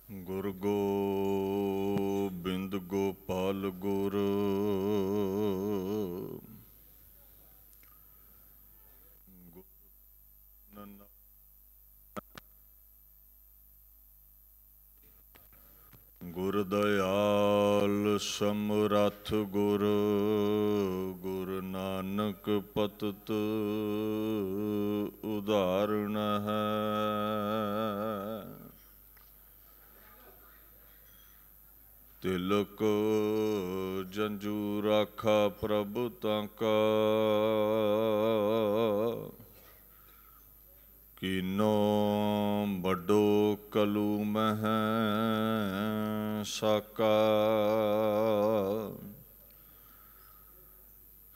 ਗੁਰ ਗੋਬਿੰਦ ਗੋਪਾਲ ਗੁਰ ਗੁਰ ਦਇਆਲ ਸਮਰੱਥ ਗੁਰ ਗੁਰ ਨਾਨਕ ਪਤਿਤ ਉਦਾਹਰਣ ਹੈ। ਤਿਲਕ ਜੰਜੂ ਰਾਖਾ ਪ੍ਰਭ ਤਾਂਕਾ ਕੀਨੋ ਵੱਡੋ ਕਲੂ ਮਹਿ ਸਾਕਾ।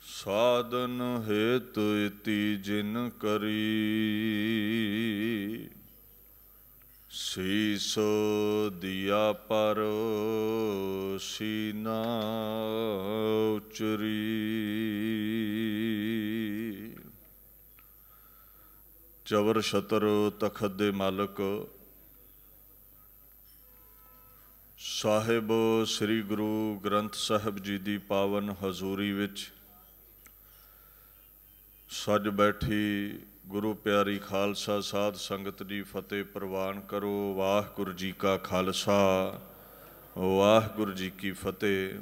ਸਾਧਨ ਹੇਤੁ ਇਤੀ ਜਿਨ ਕਰੀ ਸੀਸ ਦਿਆ ਪਰ ਸੀਨਾ ਉਚਰੀ। ਚਵਰ ਛਤਰ ਤਖਤ ਦੇ ਮਾਲਕ ਸਾਹਿਬ ਸ੍ਰੀ ਗੁਰੂ ਗ੍ਰੰਥ ਸਾਹਿਬ ਜੀ ਦੀ ਪਾਵਨ ਹਜ਼ੂਰੀ ਵਿੱਚ ਸੱਜ ਬੈਠੀ ਗੁਰੂ ਪਿਆਰੀ ਖਾਲਸਾ ਸਾਧ ਸੰਗਤ ਦੀ ਫਤਿਹ ਪ੍ਰਵਾਨ ਕਰੋ। ਵਾਹਿਗੁਰੂ ਜੀ ਕਾ ਖਾਲਸਾ ਵਾਹਿਗੁਰੂ ਜੀ ਕੀ ਫਤਿਹ।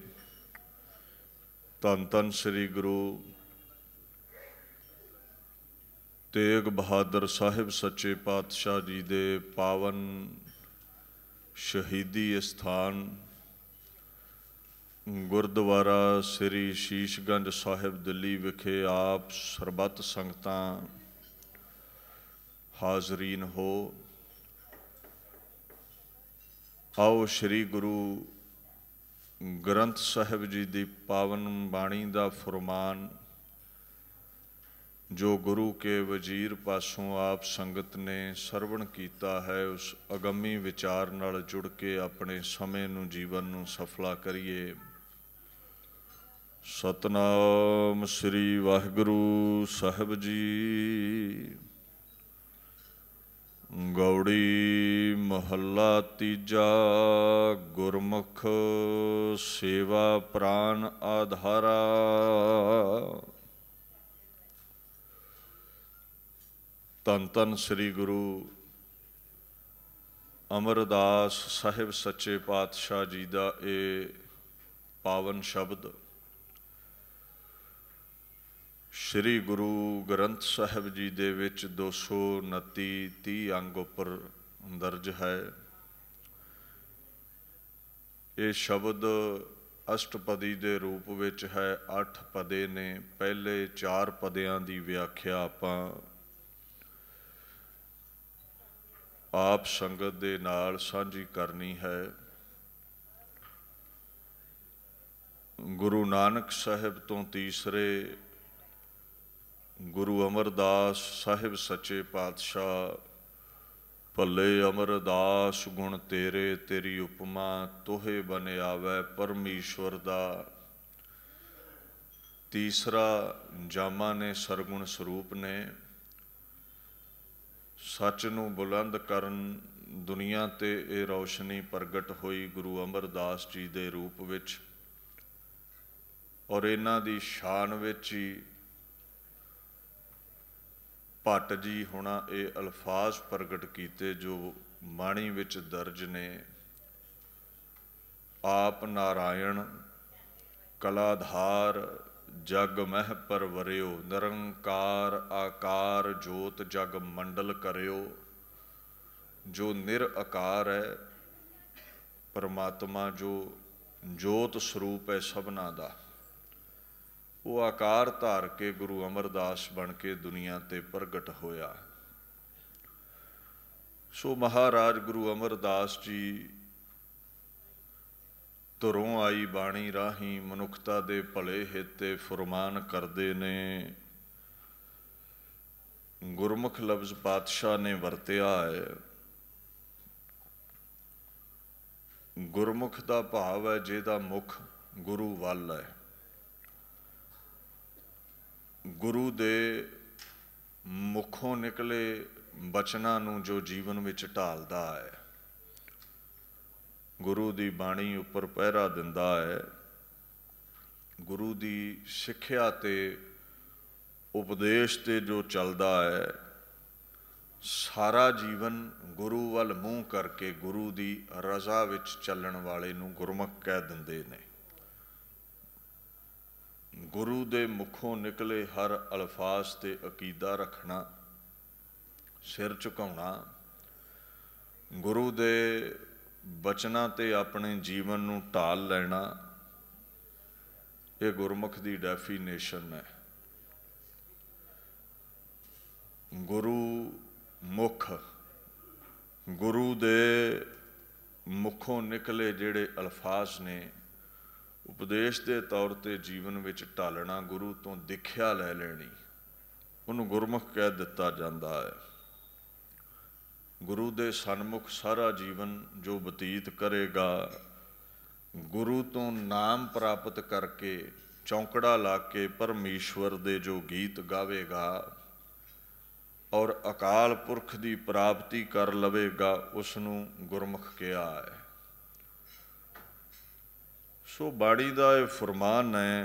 ਧੰਨ ਧੰਨ ਸ੍ਰੀ ਗੁਰੂ ਤੇਗ ਬਹਾਦਰ ਸਾਹਿਬ ਸੱਚੇ ਪਾਤਸ਼ਾਹ ਜੀ ਦੇ ਪਾਵਨ ਸ਼ਹੀਦੀ ਸਥਾਨ ਗੁਰਦੁਆਰਾ ਸ੍ਰੀ ਸ਼ੀਸ਼ਗੰਜ ਸਾਹਿਬ ਦਿੱਲੀ ਵਿਖੇ ਆਪ ਸਰਬੱਤ ਸੰਗਤਾਂ ਹਾਜ਼ਰੀਨ ਹੋ। ਆਓ ਸ੍ਰੀ ਗੁਰੂ ਗ੍ਰੰਥ ਸਾਹਿਬ ਜੀ ਦੀ ਪਾਵਨ ਬਾਣੀ ਦਾ ਫੁਰਮਾਨ ਜੋ ਗੁਰੂ ਕੇ ਵਜ਼ੀਰ ਪਾਸੋਂ ਆਪ ਸੰਗਤ ਨੇ ਸਰਵਣ ਕੀਤਾ ਹੈ, ਉਸ ਅਗੰਮੀ ਵਿਚਾਰ ਨਾਲ ਜੁੜ ਕੇ ਆਪਣੇ ਸਮੇਂ ਨੂੰ ਜੀਵਨ ਨੂੰ ਸਫਲਾ ਕਰੀਏ। ਸਤਨਾਮ ਸ੍ਰੀ ਵਾਹਿਗੁਰੂ ਸਾਹਿਬ ਜੀ। ਗੌੜੀ ਮਹੱਲਾ ਤੀਜਾ। ਗੁਰਮੁਖ ਸੇਵਾ ਪ੍ਰਾਨ ਆਧਾਰਾ। ਧੰਨ ਧੰਨ ਸ੍ਰੀ ਗੁਰੂ ਅਮਰਦਾਸ ਸਾਹਿਬ ਸੱਚੇ ਪਾਤਸ਼ਾਹ ਜੀ ਦਾ ਇਹ ਪਾਵਨ ਸ਼ਬਦ ਸ੍ਰੀ ਗੁਰੂ ਗ੍ਰੰਥ ਸਾਹਿਬ ਜੀ ਦੇ ਵਿੱਚ 229-30 ਅੰਗ ਉੱਪਰ ਦਰਜ ਹੈ। ਇਹ ਸ਼ਬਦ ਅਸ਼ਟਪਦੀ ਦੇ ਰੂਪ ਵਿੱਚ ਹੈ। 8 ਪਦੇ ਨੇ। ਪਹਿਲੇ 4 ਪਦਿਆਂ ਦੀ ਵਿਆਖਿਆ ਆਪਾਂ ਆਪ ਸੰਗਤ ਦੇ ਨਾਲ ਸਾਂਝੀ ਕਰਨੀ ਹੈ। ਗੁਰੂ ਨਾਨਕ ਸਾਹਿਬ ਤੋਂ ਤੀਸਰੇ ਗੁਰੂ ਅਮਰਦਾਸ ਸਾਹਿਬ ਸੱਚੇ ਪਾਤਸ਼ਾਹ ਭੱਲੇ ਅਮਰਦਾਸ ਗੁਣ ਤੇਰੇ ਤੇਰੀ ਉਪਮਾ ਤੋਹੇ ਬਨ ਆਵੈ ਪਰਮੇਸ਼ਵਰ ਦਾ ਤੀਸਰਾ ਜਾਮਾ ਨੇ ਸਰਗੁਣ ਸਰੂਪ ਨੇ। ਸੱਚ ਨੂੰ ਬੁਲੰਦ ਕਰਨ ਦੁਨੀਆ ਤੇ ਇਹ ਰੌਸ਼ਨੀ ਪ੍ਰਗਟ ਹੋਈ ਗੁਰੂ ਅਮਰਦਾਸ ਜੀ ਦੇ ਰੂਪ ਵਿੱਚ, ਔਰ ਇਹਨਾਂ ਦੀ ਸ਼ਾਨ ਵਿੱਚ ਹੀ ਭੱਟ ਜੀ ਹੋਣਾ ਇਹ ਅਲਫਾਜ਼ ਪ੍ਰਗਟ ਕੀਤੇ ਜੋ ਬਾਣੀ ਵਿੱਚ ਦਰਜ ਨੇ। ਆਪ ਨਾਰਾਇਣ ਕਲਾਧਾਰ ਜਗ ਮਹਿ ਪਰਵਰਿਓ ਨਿਰੰਕਾਰ ਆਕਾਰ ਜੋਤ ਜਗ ਮੰਡਲ ਕਰਿਓ। ਜੋ ਨਿਰਆਕਾਰ ਹੈ ਪਰਮਾਤਮਾ, ਜੋ ਜੋਤ ਸਰੂਪ ਹੈ ਸਭਨਾ ਦਾ, ਉਹ ਆਕਾਰ ਧਾਰ ਕੇ ਗੁਰੂ ਅਮਰਦਾਸ ਬਣ ਕੇ ਦੁਨੀਆ ਤੇ ਪ੍ਰਗਟ ਹੋਇਆ। ਸੋ ਮਹਾਰਾਜ ਗੁਰੂ ਅਮਰਦਾਸ ਜੀ ਧੁਰੋਂ ਆਈ ਬਾਣੀ ਰਾਹੀਂ ਮਨੁੱਖਤਾ ਦੇ ਭਲੇ ਹਿੱਤੇ ਫੁਰਮਾਨ ਕਰਦੇ ਨੇ। ਗੁਰਮੁਖ ਲਫ਼ਜ਼ ਪਾਤਸ਼ਾਹ ਨੇ ਵਰਤਿਆ ਹੈ। ਗੁਰਮੁਖ ਦਾ ਭਾਵ ਹੈ ਜਿਹਦਾ ਮੁਖ ਗੁਰੂ ਵੱਲ ਹੈ। ਗੁਰੂ ਦੇ ਮੁਖੋਂ ਨਿਕਲੇ ਬਚਨਾਂ ਨੂੰ ਜੋ ਜੀਵਨ ਵਿੱਚ ਢਾਲਦਾ ਹੈ। गुरु दी बाणी उपर पहरा दिंदा है। गुरु दी सिक्ख्या ते उपदेश ते जो चलदा है, सारा जीवन गुरु वल मूँह करके गुरु दी रज़ा विच चलण वाले नूं गुरमुख कह दिंदे ने। गुरु दे मुखों निकले हर अल्फाज ते अकीदा रखना, सिर झुकाउणा, गुरु दे बचना ते अपने जीवन नूं ढाल लेना, ये गुरमुख दी डेफिनेशन है। गुरु मुख, गुरु दे मुखों निकले जिहड़े अल्फाज ने उपदेश के तौर पर जीवन विच ढालना, गुरु तो दिख्या लै लेनी, उन्होंने गुरमुख कह दिता जाता है। गुरु दे सन्मुख सारा जीवन जो बतीत करेगा, गुरु तो नाम प्राप्त करके चौंकड़ा ला के परमेश्वर दे जो गीत गावेगा और अकाल पुरख की प्राप्ति कर लवेगा, उसनूं गुरमुख कहा है। सो बाणी दा ये फरमान है।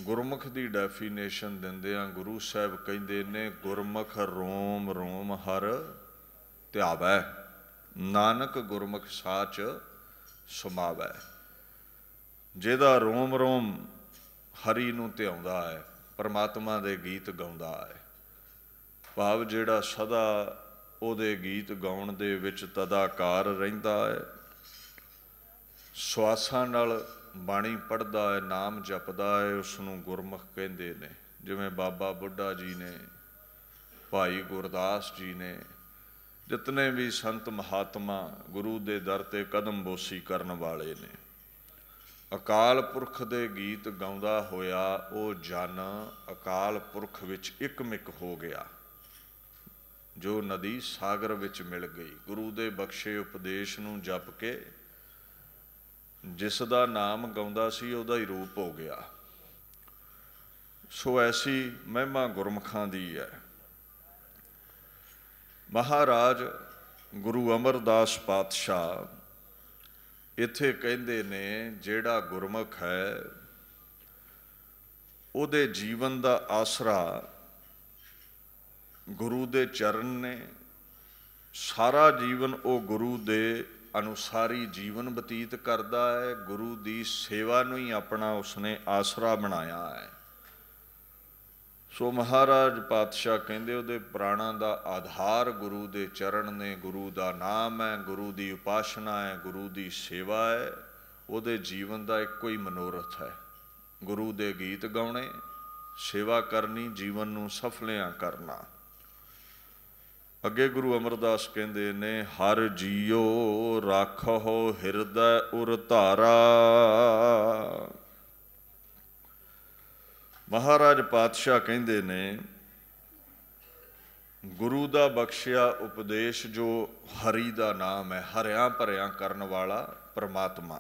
गुरमुख की डेफिनेशन दिंदियां गुरु साहब कहंदे ने, गुरमुख रोम रोम हर ध्यावै, नानक गुरमुख साच समावै। जिहदा रोम रोम हरि नूं ध्याउंदा है, परमात्मा दे गीत गाउंदा है, भाव जिहड़ा सदा उहदे गीत गाउण दे विच तदाकार रहिंदा है, सवासां नाल बाणी पढ़दा है, नाम जपदा है, उसनूं गुरमुख कहंदे ने। जिवें बाबा बुढ़ा जी ने, भाई गुरदास जी ने, जितने भी संत महात्मा गुरु दे दर ते कदम बोसी करन वाले ने, अकाल पुरख दे गीत गाउंदा होया वो जन अकाल पुरख विच इकमिक हो गया, जो नदी सागर विच मिल गई। गुरु दे बख्शे उपदेश नूं जप के जिस दा नाम गाउंदा सी उहदा ही रूप हो गया। सो ऐसी महिमा गुरमुखां दी है। महाराज गुरु अमरदास पातशाह इत्थे कहंदे ने, जिहड़ा गुरमुख है उहदे जीवन दा आसरा गुरु दे चरण ने। सारा जीवन वो गुरु दे अनुसारी जीवन बतीत करता है, गुरु की सेवा नूं ही अपना उसने आसरा बनाया है। सो महाराज पातशाह कहंदे उहदे प्राणां दा आधार गुरु दे चरण ने, गुरु दा नाम है, गुरु की उपासना है, गुरु की सेवा है। उहदे जीवन का इक्को ही मनोरथ है, गुरु दे गीत गाउणे, सेवा करनी, जीवन नूं सफलियां करना। अगे गुरु अमरदास कहंदे ने, हर जियो राखो हिरदै उर धारा। महाराज पातशाह कहंदे ने, गुरु दा बख्शिया उपदेश जो हरि दा नाम है, हरियां भरियां करन वाला परमात्मा,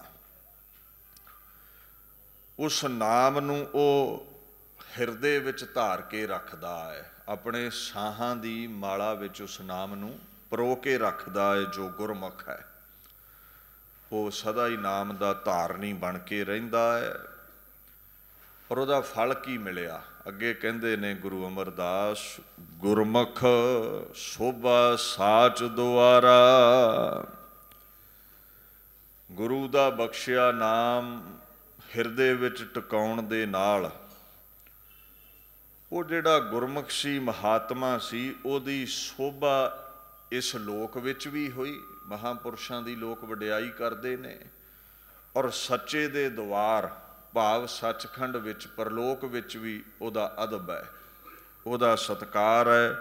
उस नाम नूं ओ हिरदे विच धार के रखदा है, अपने साहां दी माला विच उस नाम नूं परो के रखदा है। जो गुरमुख है वो सदा ही नाम दा धारनी बन के रहिंदा है। और उहदा फल की मिलिया, अगे कहंदे ने गुरु अमरदास, गुरमुख शोभा साच दुआरा। गुरु दा बख्शिया नाम हिरदे विच टकाउण दे नाल वो जिहड़ा गुरमुख सी, महात्मा सी, उहदी शोभा इस लोक विच भी हुई, महापुरुषां दी लोक वडियाई करदे ने, और सच्चे दे द्वार भाव सचखंड विच परलोक विच भी उहदा अदब है, उहदा सत्कार है,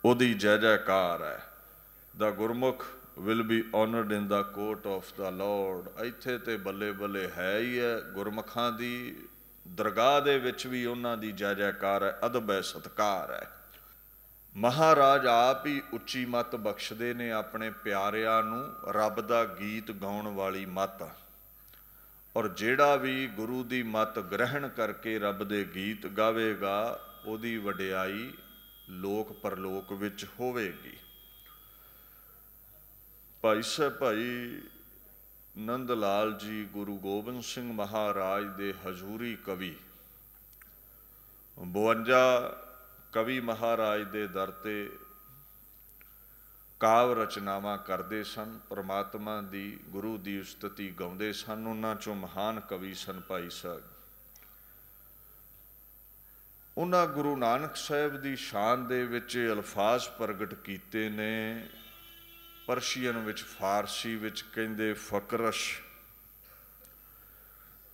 उहदी जय जयकार है। The Gurmukh will be honoured in the court of the Lord. इत्थे ते बल्ले बल्ले है ही है, गुरमुखां दी दरगाह दे विच भी उन्हां दी जय जयकार है, अदब है, सत्कार है। महाराज आप ही उच्ची मत बख्शदे ने अपने प्यारिਆਂ ਨੂੰ रब दा गीत गाउण वाली मत। और जिहड़ा भी गुरु दी मत ग्रहण करके रब दे गीत गावेगा, उहदी वडियाई लोक परलोक विच होवेगी। भाई साहब भाई ਨੰਦ ਲਾਲ ਜੀ ਗੁਰੂ ਗੋਬਿੰਦ ਸਿੰਘ ਮਹਾਰਾਜ ਦੇ ਹਜ਼ੂਰੀ ਕਵੀ 52 ਕਵੀ ਮਹਾਰਾਜ ਦੇ ਦਰ ਤੇ ਕਾਵ ਰਚਨਾਵਾਂ ਕਰਦੇ ਸਨ, ਪਰਮਾਤਮਾ ਦੀ ਗੁਰੂ ਦੀ ਉਸਤਤੀ ਗਾਉਂਦੇ ਸਨ। ਉਹਨਾਂ ਚੋਂ ਮਹਾਨ ਕਵੀ ਸਨ ਭਾਈ ਸਾਹਿਬ। ਉਹਨਾਂ ਗੁਰੂ ਨਾਨਕ ਸਾਹਿਬ ਦੀ ਸ਼ਾਨ ਦੇ ਵਿੱਚ ਅਲਫਾਜ਼ ਪ੍ਰਗਟ ਕੀਤੇ ਨੇ। ਪਰਸ਼ੀਅਨ ਵਿੱਚ, ਫਾਰਸੀ ਵਿੱਚ ਕਹਿੰਦੇ ਫਕਰਸ਼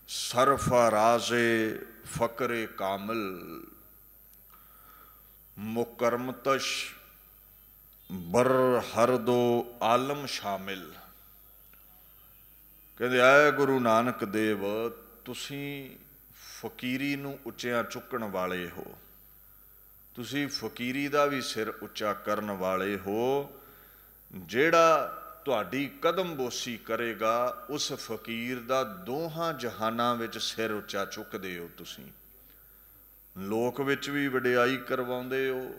ਸਰਫਰਾਜ਼ੇ ਫਕਰੇ ਕਾਮਿਲ ਮੁਕਰਮਤਸ਼ ਬਰ ਹਰ ਦੋ ਆਲਮ ਸ਼ਾਮਿਲ। ਕਹਿੰਦੇ ਆਏ ਗੁਰੂ ਨਾਨਕ ਦੇਵ, ਤੁਸੀਂ ਫਕੀਰੀ ਨੂੰ ਉੱਚਿਆਂ ਚੁੱਕਣ ਵਾਲੇ ਹੋ, ਤੁਸੀਂ ਫਕੀਰੀ ਦਾ ਵੀ ਸਿਰ ਉੱਚਾ ਕਰਨ ਵਾਲੇ ਹੋ। ਜਿਹੜਾ ਤੁਹਾਡੀ ਕਦਮਬੋਸੀ ਕਰੇਗਾ ਉਸ ਫਕੀਰ ਦਾ ਦੋਹਾਂ ਜਹਾਨਾਂ ਵਿੱਚ ਸਿਰ ਉੱਚਾ ਚੁੱਕਦੇ ਹੋ। ਤੁਸੀਂ ਲੋਕ ਵਿੱਚ ਵੀ ਵਡਿਆਈ ਕਰਵਾਉਂਦੇ ਹੋ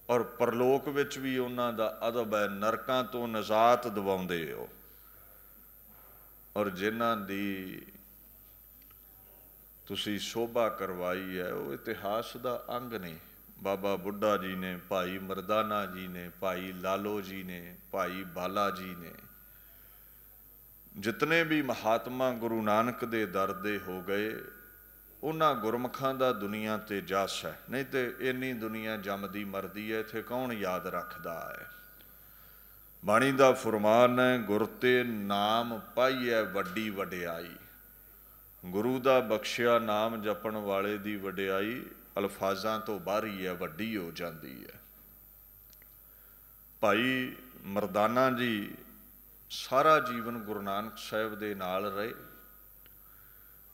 ਔਰ ਪਰਲੋਕ ਵਿੱਚ ਵੀ ਉਹਨਾਂ ਦਾ ਅਦਬ ਹੈ, ਨਰਕਾਂ ਤੋਂ ਨਜ਼ਾਤ ਦਿਵਾਉਂਦੇ ਹੋ। ਔਰ ਜਿਨ੍ਹਾਂ ਦੀ ਤੁਸੀਂ ਸ਼ੋਭਾ ਕਰਵਾਈ ਹੈ ਉਹ ਇਤਿਹਾਸ ਦਾ ਅੰਗ ਨੇ। ਬਾਬਾ ਬੁੱਢਾ ਜੀ ਨੇ, ਭਾਈ ਮਰਦਾਨਾ ਜੀ ਨੇ, ਭਾਈ ਲਾਲੋ ਜੀ ਨੇ, ਭਾਈ ਬਾਲਾ ਜੀ ਨੇ, ਜਿਤਨੇ ਵੀ ਮਹਾਤਮਾ ਗੁਰੂ ਨਾਨਕ ਦੇ ਦਰ ਦੇ ਹੋ ਗਏ, ਉਹਨਾਂ ਗੁਰਮੁਖਾਂ ਦਾ ਦੁਨੀਆ ਤੇ ਜਸ ਹੈ। ਨਹੀਂ ਤੇ ਇੰਨੀ ਦੁਨੀਆ ਜੰਮਦੀ ਮਰਦੀ ਹੈ, ਇੱਥੇ ਕੌਣ ਯਾਦ ਰੱਖਦਾ ਹੈ। ਬਾਣੀ ਦਾ ਫੁਰਮਾਨ ਹੈ, ਗੁਰ ਤੇ ਨਾਮ ਪਾਈਐ ਵੱਡੀ ਵਡਿਆਈ। ਗੁਰੂ ਦਾ ਬਖਸ਼ਿਆ ਨਾਮ ਜਪਣ ਵਾਲੇ ਦੀ ਵਡਿਆਈ ਅਲਫਾਜ਼ਾਂ ਤੋਂ ਬਾਹਰੀ ਹੈ, ਵੱਡੀ ਹੋ ਜਾਂਦੀ ਹੈ। ਭਾਈ ਮਰਦਾਨਾ ਜੀ ਸਾਰਾ ਜੀਵਨ ਗੁਰੂ ਨਾਨਕ ਸਾਹਿਬ ਦੇ ਨਾਲ ਰਹੇ।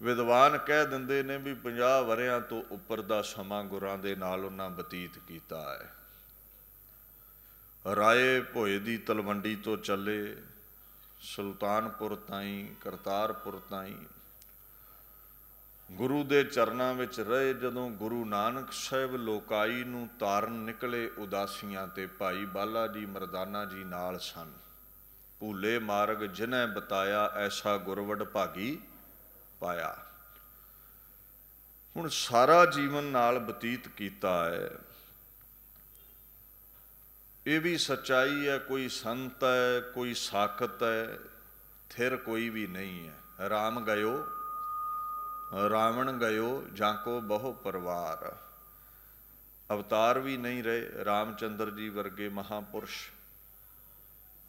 ਵਿਦਵਾਨ ਕਹਿ ਦਿੰਦੇ ਨੇ ਵੀ 50 ਵਰ੍ਹਿਆਂ ਤੋਂ ਉੱਪਰ ਦਾ ਸਮਾਂ ਗੁਰਾਂ ਦੇ ਨਾਲ ਉਹਨਾਂ ਬਤੀਤ ਕੀਤਾ ਹੈ। ਰਾਏ ਭੋਏ ਦੀ ਤਲਵੰਡੀ ਤੋਂ ਚੱਲੇ ਸੁਲਤਾਨਪੁਰ ਤਾਈਂ, ਕਰਤਾਰਪੁਰ ਤਾਈਂ ਗੁਰੂ ਦੇ ਚਰਨਾਂ ਵਿੱਚ ਰਹੇ। ਜਦੋਂ ਗੁਰੂ ਨਾਨਕ ਸਾਹਿਬ ਲੋਕਾਈ ਨੂੰ ਤਾਰਨ ਨਿਕਲੇ ਉਦਾਸੀਆਂ ਤੇ, ਭਾਈ ਬਾਲਾ ਜੀ ਮਰਦਾਨਾ ਜੀ ਨਾਲ ਸਨ। ਭੂਲੇ ਮਾਰਗ ਜਿਨ੍ਹੈ ਬਤਾਇਆ, ਐਸਾ ਗੁਰਵਡ ਭਾਗੀ ਪਾਇਆ। ਹੁਣ ਸਾਰਾ ਜੀਵਨ ਨਾਲ ਬਤੀਤ ਕੀਤਾ ਹੈ। ਇਹ ਵੀ ਸੱਚਾਈ ਹੈ, ਕੋਈ ਸੰਤ ਹੈ, ਕੋਈ ਸਾਖਤ ਹੈ, ਥਿਰ ਕੋਈ ਵੀ ਨਹੀਂ ਹੈ। ਰਾਮ ਗਇਓ ਰਾਵਣ ਗਇਓ ਜਾਂ ਕੋ ਬਹੁ ਪਰਿਵਾਰ। ਅਵਤਾਰ ਵੀ ਨਹੀਂ ਰਹੇ ਰਾਮਚੰਦਰ ਜੀ ਵਰਗੇ ਮਹਾਪੁਰਸ਼,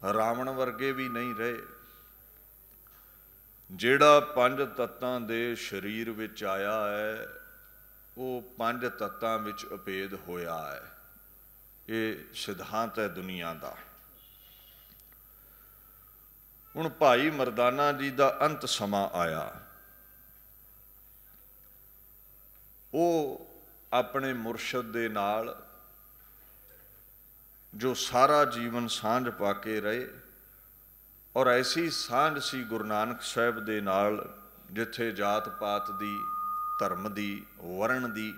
ਰਾਵਣ ਵਰਗੇ ਵੀ ਨਹੀਂ ਰਹੇ। ਜਿਹੜਾ 5 ਤੱਤਾਂ ਦੇ ਸਰੀਰ ਵਿੱਚ ਆਇਆ ਹੈ ਉਹ 5 ਤੱਤਾਂ ਵਿੱਚ ਅਭੇਦ ਹੋਇਆ ਹੈ। ਇਹ ਸਿਧਾਂਤ ਹੈ ਦੁਨੀਆ ਦਾ। ਹੁਣ ਭਾਈ ਮਰਦਾਨਾ ਜੀ ਦਾ ਅੰਤ ਸਮਾਂ ਆਇਆ। ਉਹ ਆਪਣੇ ਮੁਰਸ਼ਦ ਦੇ ਨਾਲ ਜੋ ਸਾਰਾ ਜੀਵਨ ਸਾਂਝ ਪਾ ਕੇ ਰਹੇ, ਔਰ ਐਸੀ ਸਾਂਝ ਸੀ ਗੁਰੂ ਨਾਨਕ ਸਾਹਿਬ ਦੇ ਨਾਲ ਜਿੱਥੇ ਜਾਤ ਪਾਤ ਦੀ, ਧਰਮ ਦੀ, ਵਰਣ ਦੀ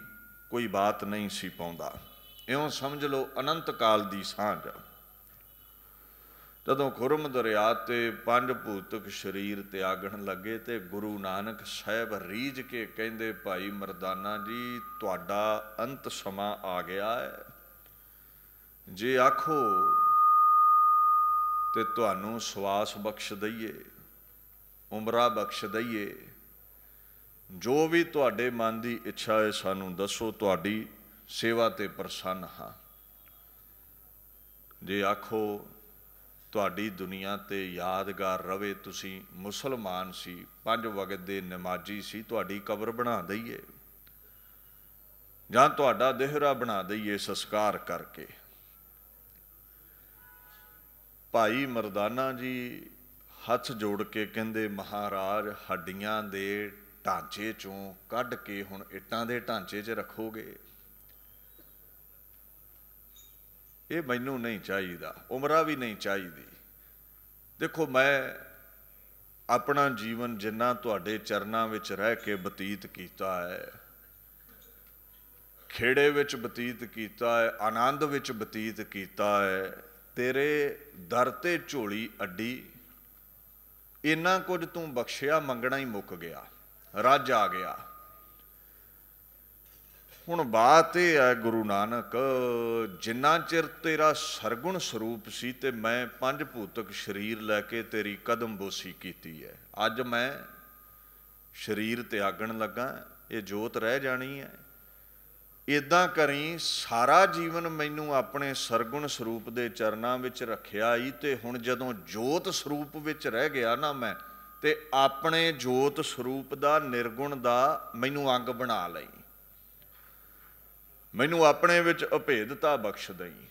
ਕੋਈ ਬਾਤ ਨਹੀਂ ਸੀ ਪਾਉਂਦਾ। ਇਉਂ ਸਮਝ ਲਓ ਅਨੰਤ ਕਾਲ ਦੀ ਸਾਂਝ। ਜਦੋਂ ਖੁਰਮ ਦਰਿਆ ਤੇ 5 ਭੂਤਕ ਸਰੀਰ ਤਿਆਗਣ ਲੱਗੇ ਤੇ ਗੁਰੂ ਨਾਨਕ ਸਾਹਿਬ ਰੀਝ ਕੇ ਕਹਿੰਦੇ, ਭਾਈ ਮਰਦਾਨਾ ਜੀ ਤੁਹਾਡਾ ਅੰਤ ਸਮਾਂ ਆ ਗਿਆ ਹੈ। ਜੇ ਆਖੋ ਤੇ ਤੁਹਾਨੂੰ ਸਵਾਸ ਬਖਸ਼ ਦਈਏ, ਉਮਰਾਂ ਬਖਸ਼ ਦਈਏ, ਜੋ ਵੀ ਤੁਹਾਡੇ ਮਨ ਦੀ ਇੱਛਾ ਹੈ ਸਾਨੂੰ ਦੱਸੋ, ਤੁਹਾਡੀ ਸੇਵਾ ਤੇ ਪ੍ਰਸੰਨ ਹਾਂ। ਜੇ ਆਖੋ ਤੁਹਾਡੀ ਦੁਨੀਆ ਤੇ ਯਾਦਗਾਰ ਰਵੇ, ਤੁਸੀਂ ਮੁਸਲਮਾਨ ਸੀ, 5 ਵਕਤ ਦੇ ਨਮਾਜ਼ੀ ਸੀ, ਤੁਹਾਡੀ ਕਬਰ ਬਣਾ ਦਈਏ ਜਾਂ ਤੁਹਾਡਾ ਦੇਹਰਾ ਬਣਾ ਦਈਏ ਸੰਸਕਾਰ ਕਰਕੇ। ਭਾਈ ਮਰਦਾਨਾ ਜੀ ਹੱਥ ਜੋੜ ਕੇ ਕਹਿੰਦੇ, ਮਹਾਰਾਜ ਹੱਡੀਆਂ ਦੇ ਢਾਂਚੇ ਚੋਂ ਕੱਢ ਕੇ ਹੁਣ ਇੱਟਾਂ ਦੇ ਢਾਂਚੇ 'ਚ ਰੱਖੋਗੇ, ਇਹ ਮੈਨੂੰ ਨਹੀਂ ਚਾਹੀਦਾ, ਉਮਰਾਂ ਵੀ ਨਹੀਂ ਚਾਹੀਦੀ। ਦੇਖੋ ਮੈਂ ਆਪਣਾ ਜੀਵਨ ਜਿੰਨਾ ਤੁਹਾਡੇ ਚਰਨਾਂ ਵਿੱਚ ਰਹਿ ਕੇ ਬਤੀਤ ਕੀਤਾ ਹੈ, ਖੇੜੇ ਵਿੱਚ ਬਤੀਤ ਕੀਤਾ ਹੈ, ਆਨੰਦ ਵਿੱਚ ਬਤੀਤ ਕੀਤਾ ਹੈ, ਤੇਰੇ ਦਰ ਤੇ ਝੋਲੀ ਅੱਡੀ ਇੰਨਾ ਕੁਝ ਤੂੰ ਬਖਸ਼ਿਆ, ਮੰਗਣਾ ਹੀ ਮੁੱਕ ਗਿਆ, ਰੱਜ ਆ ਗਿਆ। ਹੁਣ ਬਾਤ ਇਹ ਹੈ ਗੁਰੂ ਨਾਨਕ, ਜਿੰਨਾ ਚਿਰ ਤੇਰਾ ਸਰਗੁਣ ਸਰੂਪ ਸੀ ਤੇ ਮੈਂ ਪੰਜ ਭੂਤਕ ਸਰੀਰ ਲੈ ਕੇ ਤੇਰੀ ਕਦਮ ਬੋਸੀ ਕੀਤੀ ਹੈ, ਅੱਜ ਮੈਂ ਸਰੀਰ ਤਿਆਗਣ ਲੱਗਾ, ਇਹ ਜੋਤ ਰਹਿ ਜਾਣੀ ਹੈ। ਇੱਦਾਂ ਕਰੀ ਸਾਰਾ ਜੀਵਨ ਮੈਨੂੰ ਆਪਣੇ ਸਰਗੁਣ ਸਰੂਪ ਦੇ ਚਰਨਾਂ ਵਿੱਚ ਰੱਖਿਆ ਹੀ, ਤੇ ਹੁਣ ਜਦੋਂ ਜੋਤ ਸਰੂਪ ਵਿੱਚ ਰਹਿ ਗਿਆ ਨਾ ਮੈਂ, ਤੇ ਆਪਣੇ ਜੋਤ ਸਰੂਪ ਦਾ ਨਿਰਗੁਣ ਦਾ ਮੈਨੂੰ ਅੰਗ ਬਣਾ ਲਈ, ਮੈਨੂੰ ਆਪਣੇ ਵਿੱਚ ਅਭੇਦਤਾ ਬਖਸ਼ ਦਈ।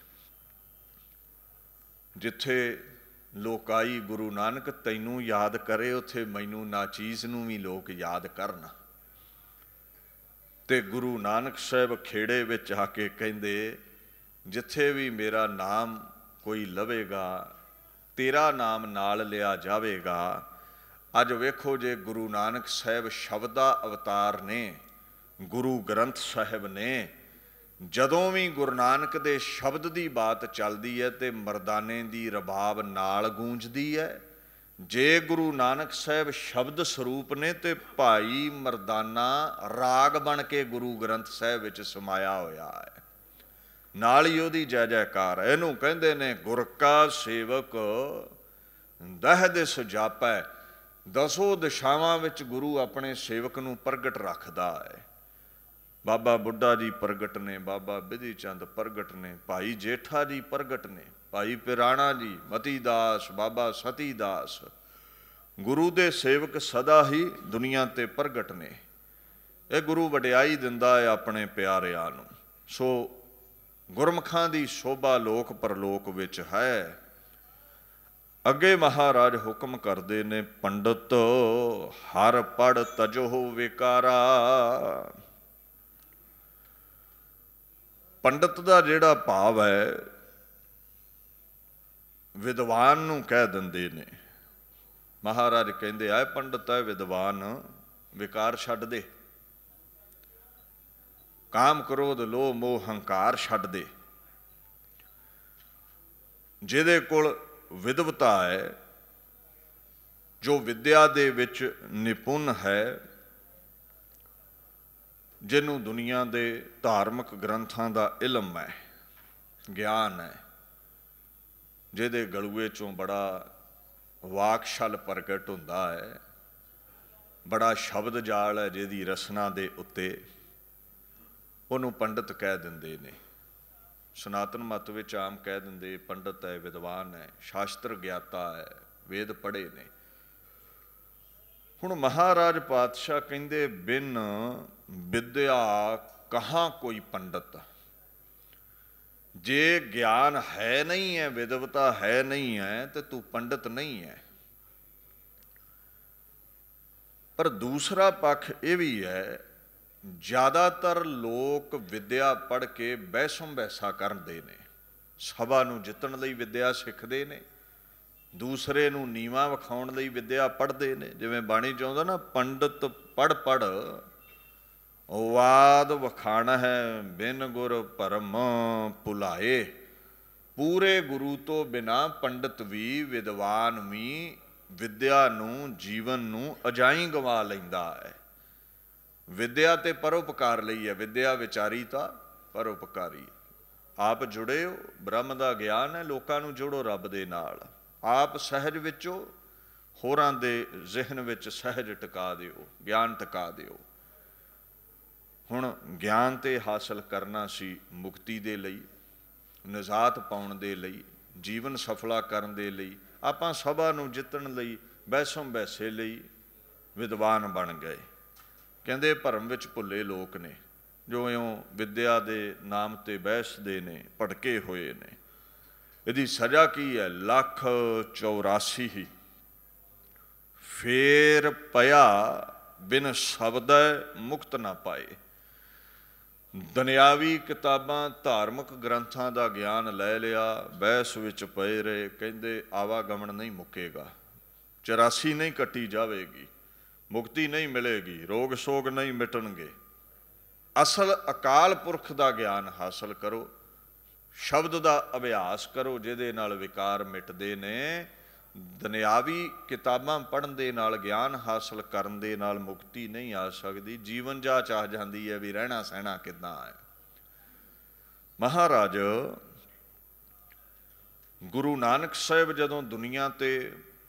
ਜਿੱਥੇ ਲੋਕਾਈ ਗੁਰੂ ਨਾਨਕ ਤੈਨੂੰ ਯਾਦ ਕਰੇ, ਉੱਥੇ ਮੈਨੂੰ ਨਾਚੀਜ਼ ਨੂੰ ਵੀ ਲੋਕ ਯਾਦ ਕਰਨ। ਤੇ ਗੁਰੂ ਨਾਨਕ ਸਾਹਿਬ ਖੇੜੇ ਵਿੱਚ ਆ ਕੇ ਕਹਿੰਦੇ, ਜਿੱਥੇ ਵੀ ਮੇਰਾ ਨਾਮ ਕੋਈ ਲਵੇਗਾ, ਤੇਰਾ ਨਾਮ ਨਾਲ ਲਿਆ ਜਾਵੇਗਾ। ਅੱਜ ਵੇਖੋ, ਜੇ ਗੁਰੂ ਨਾਨਕ ਸਾਹਿਬ ਸ਼ਬਦਾ ਅਵਤਾਰ ਨੇ, ਗੁਰੂ ਗ੍ਰੰਥ ਸਾਹਿਬ ਨੇ, ਜਦੋਂ ਵੀ ਗੁਰੂ ਨਾਨਕ ਦੇ ਸ਼ਬਦ ਦੀ ਬਾਤ ਚੱਲਦੀ ਹੈ ਤੇ ਮਰਦਾਨੇ ਦੀ ਰਬਾਬ ਨਾਲ ਗੂੰਜਦੀ ਹੈ। ਜੇ ਗੁਰੂ ਨਾਨਕ ਸਾਹਿਬ ਸ਼ਬਦ ਸਰੂਪ ਨੇ ਤੇ ਭਾਈ ਮਰਦਾਨਾ ਰਾਗ ਬਣ ਕੇ ਗੁਰੂ ਗ੍ਰੰਥ ਸਾਹਿਬ ਵਿੱਚ ਸਮਾਇਆ ਹੋਇਆ ਹੈ, ਨਾਲ ਹੀ ਉਹਦੀ ਜੈ ਜੈਕਾਰ ਹੈ। ਇਹਨੂੰ ਕਹਿੰਦੇ ਨੇ ਗੁਰ ਕਾ ਸੇਵਕ ਦਹ ਦਿਸ ਜਾਪੈ। ਦਸੋ ਦਿਸ਼ਾਵਾਂ ਵਿੱਚ ਗੁਰੂ ਆਪਣੇ ਸੇਵਕ ਨੂੰ ਪ੍ਰਗਟ ਰੱਖਦਾ ਹੈ। ਬਾਬਾ ਬੁੱਢਾ ਜੀ ਪ੍ਰਗਟ ਨੇ, ਬਾਬਾ ਬਿਧੀ ਚੰਦ ਪ੍ਰਗਟ ਨੇ, ਭਾਈ ਜੇਠਾ ਜੀ ਪ੍ਰਗਟ ਨੇ, ਭਾਈ ਪਿਰਾਣਾ ਜੀ, ਮਤੀ ਦਾਸ, ਬਾਬਾ ਸਤੀ ਦਾਸ। ਗੁਰੂ ਦੇ ਸੇਵਕ ਸਦਾ ਹੀ ਦੁਨੀਆ ਤੇ ਪ੍ਰਗਟ ਨੇ। ਇਹ ਗੁਰੂ ਵਡਿਆਈ ਦਿੰਦਾ ਹੈ ਆਪਣੇ ਪਿਆਰਿਆਂ ਨੂੰ। ਸੋ ਗੁਰਮੁਖਾਂ ਦੀ ਸ਼ੋਭਾ ਲੋਕ ਪਰਲੋਕ ਵਿੱਚ ਹੈ। ਅੱਗੇ ਮਹਾਰਾਜ ਹੁਕਮ ਕਰਦੇ ਨੇ, ਪੰਡਤ ਹਰ ਪੜ ਤਜੋ ਵਿਕਾਰਾ। ਪੰਡਤ ਦਾ ਜਿਹੜਾ ਭਾਵ ਹੈ, ਵਿਦਵਾਨ ਨੂੰ ਕਹਿ ਦਿੰਦੇ ਨੇ। ਮਹਾਰਾਜ ਕਹਿੰਦੇ ਆ, ਪੰਡਤ ਹੈ ਵਿਦਵਾਨ, ਵਿਕਾਰ ਛੱਡ ਦੇ, ਕਾਮ ਕ੍ਰੋਧ ਲੋਭ ਮੋਹ ਹੰਕਾਰ ਛੱਡ ਦੇ। ਜਿਹਦੇ ਕੋਲ ਵਿਦਵਤਾ ਹੈ, ਜੋ ਵਿਦਿਆ ਦੇ ਵਿੱਚ ਨਿਪੁੰਨ ਹੈ, ਜਿਹਨੂੰ ਦੁਨੀਆ ਦੇ ਧਾਰਮਿਕ ਗ੍ਰੰਥਾਂ ਦਾ ਇਲਮ ਹੈ, ਗਿਆਨ ਹੈ, ਜਿਹਦੇ ਗਲੂਏ ਚੋਂ ਬੜਾ ਵਾਕਸ਼ਲ ਪ੍ਰਗਟ ਹੁੰਦਾ ਹੈ, ਬੜਾ ਸ਼ਬਦ ਜਾਲ ਹੈ ਜਿਹਦੀ ਰਸਨਾ ਦੇ ਉੱਤੇ, ਉਹਨੂੰ ਪੰਡਤ ਕਹਿ ਦਿੰਦੇ ਨੇ। ਸਨਾਤਨ ਮਤ ਵਿੱਚ ਆਮ ਕਹਿ ਦਿੰਦੇ ਪੰਡਤ ਹੈ, ਵਿਦਵਾਨ ਹੈ, ਸ਼ਾਸਤਰ ਗਿਆਤਾ ਹੈ, ਵੇਦ ਪੜ੍ਹੇ ਨੇ। ਹੁਣ ਮਹਾਰਾਜ ਪਾਤਸ਼ਾਹ ਕਹਿੰਦੇ, ਬਿਨ ਵਿਦਿਆ ਕਹਾਂ ਕੋਈ ਪੰਡਤ। ਜੇ ਗਿਆਨ ਹੈ ਨਹੀਂ ਹੈ, ਵਿਦਵਤਾ ਹੈ ਨਹੀਂ ਹੈ, ਤੇ ਤੂੰ ਪੰਡਤ ਨਹੀਂ ਹੈ। ਪਰ ਦੂਸਰਾ ਪੱਖ ਇਹ ਵੀ ਹੈ, ਜ਼ਿਆਦਾਤਰ ਲੋਕ ਵਿਦਿਆ ਪੜ੍ਹ ਕੇ ਬਹਿਸਮ ਬਹਿਸਾ ਕਰਦੇ ਨੇ, ਸਭਾ ਨੂੰ ਜਿੱਤਣ ਲਈ ਵਿਦਿਆ ਸਿੱਖਦੇ ਨੇ, ਦੂਸਰੇ ਨੂੰ ਨੀਵਾਂ ਵਿਖਾਉਣ ਲਈ ਵਿਦਿਆ ਪੜ੍ਹਦੇ ਨੇ। ਜਿਵੇਂ ਬਾਣੀ ਚਾਹੁੰਦਾ ਨਾ, ਪੰਡਤ ਪੜ੍ਹ ਪੜ੍ਹ ਵਾਦ ਵਖਾਣ ਹੈ, ਬਿਨ ਗੁਰ ਭਰਮ ਭੁਲਾਏ। ਪੂਰੇ ਗੁਰੂ ਤੋਂ ਬਿਨਾਂ ਪੰਡਤ ਵੀ, ਵਿਦਵਾਨ ਵੀ ਵਿਦਿਆ ਨੂੰ, ਜੀਵਨ ਨੂੰ ਅਜਾਈਂ ਗਵਾ ਲੈਂਦਾ ਹੈ। ਵਿਦਿਆ ਤੇ ਪਰਉਪਕਾਰ ਲਈ ਹੈ, ਵਿਦਿਆ ਵਿਚਾਰੀ ਤਾਂ ਪਰਉਪਕਾਰੀ। ਆਪ ਜੁੜੇ ਹੋ, ਬ੍ਰਹਮ ਦਾ ਗਿਆਨ ਹੈ, ਲੋਕਾਂ ਨੂੰ ਜੋੜੋ ਰੱਬ ਦੇ ਨਾਲ। ਆਪ ਸਹਿਜ ਵਿੱਚੋਂ ਹੋਰਾਂ ਦੇ ਜ਼ਿਹਨ ਵਿੱਚ ਸਹਿਜ ਟਿਕਾ ਦਿਓ, ਗਿਆਨ ਟਿਕਾ ਦਿਓ। ਹੁਣ ਗਿਆਨ ਤੇ ਹਾਸਲ ਕਰਨਾ ਸੀ ਮੁਕਤੀ ਦੇ ਲਈ, ਨਿਜਾਤ ਪਾਉਣ ਦੇ ਲਈ, ਜੀਵਨ ਸਫਲਾ ਕਰਨ ਦੇ ਲਈ। ਆਪਾਂ ਸਭਾ ਨੂੰ ਜਿੱਤਣ ਲਈ, ਬਹਿਸਮ ਬਹਿਸੇ ਲਈ ਵਿਦਵਾਨ ਬਣ ਗਏ। ਕਹਿੰਦੇ ਭਰਮ ਵਿੱਚ ਭੁੱਲੇ ਲੋਕ ਨੇ, ਜੋ ਇਉਂ ਵਿਦਿਆ ਦੇ ਨਾਮ ਤੇ ਬਹਿਸਦੇ ਨੇ, ਭਟਕੇ ਹੋਏ ਨੇ। ਇਹਦੀ ਸਜ਼ਾ ਕੀ ਹੈ? 1,84 ਹੀ ਫੇਰ ਪਿਆ ਬਿਨ ਸ਼ਬਦੈ ਮੁਕਤ ਨਾ ਪਾਏ। ਦੁਨਿਆਵੀ ਕਿਤਾਬਾਂ, ਧਾਰਮਿਕ ਗ੍ਰੰਥਾਂ ਦਾ ਗਿਆਨ ਲੈ ਲਿਆ, ਬਹਿਸ ਵਿੱਚ ਪਏ ਰਹੇ। ਕਹਿੰਦੇ ਆਵਾਗਮਨ ਨਹੀਂ ਮੁੱਕੇਗਾ, 84 ਨਹੀਂ ਕੱਟੀ ਜਾਵੇਗੀ, ਮੁਕਤੀ ਨਹੀਂ ਮਿਲੇਗੀ, ਰੋਗ ਸੋਗ ਨਹੀਂ ਮਿਟਣਗੇ। ਅਸਲ ਅਕਾਲ ਪੁਰਖ ਦਾ ਗਿਆਨ ਹਾਸਲ ਕਰੋ, ਸ਼ਬਦ ਦਾ ਅਭਿਆਸ ਕਰੋ, ਜਿਹਦੇ ਨਾਲ ਵਿਕਾਰ ਮਿਟਦੇ ਨੇ। ਦੁਨਿਆਵੀ ਕਿਤਾਬਾਂ ਪੜ੍ਹਨ ਦੇ ਨਾਲ, ਗਿਆਨ ਹਾਸਲ ਕਰਨ ਦੇ ਨਾਲ ਮੁਕਤੀ ਨਹੀਂ ਆ ਸਕਦੀ। ਜੀਵਨ ਜਾਂਚ ਆ ਜਾਂਦੀ ਹੈ ਵੀ ਰਹਿਣਾ ਸਹਿਣਾ ਕਿੱਦਾਂ ਹੈ। ਮਹਾਰਾਜ ਗੁਰੂ ਨਾਨਕ ਸਾਹਿਬ ਜਦੋਂ ਦੁਨੀਆ ਤੇ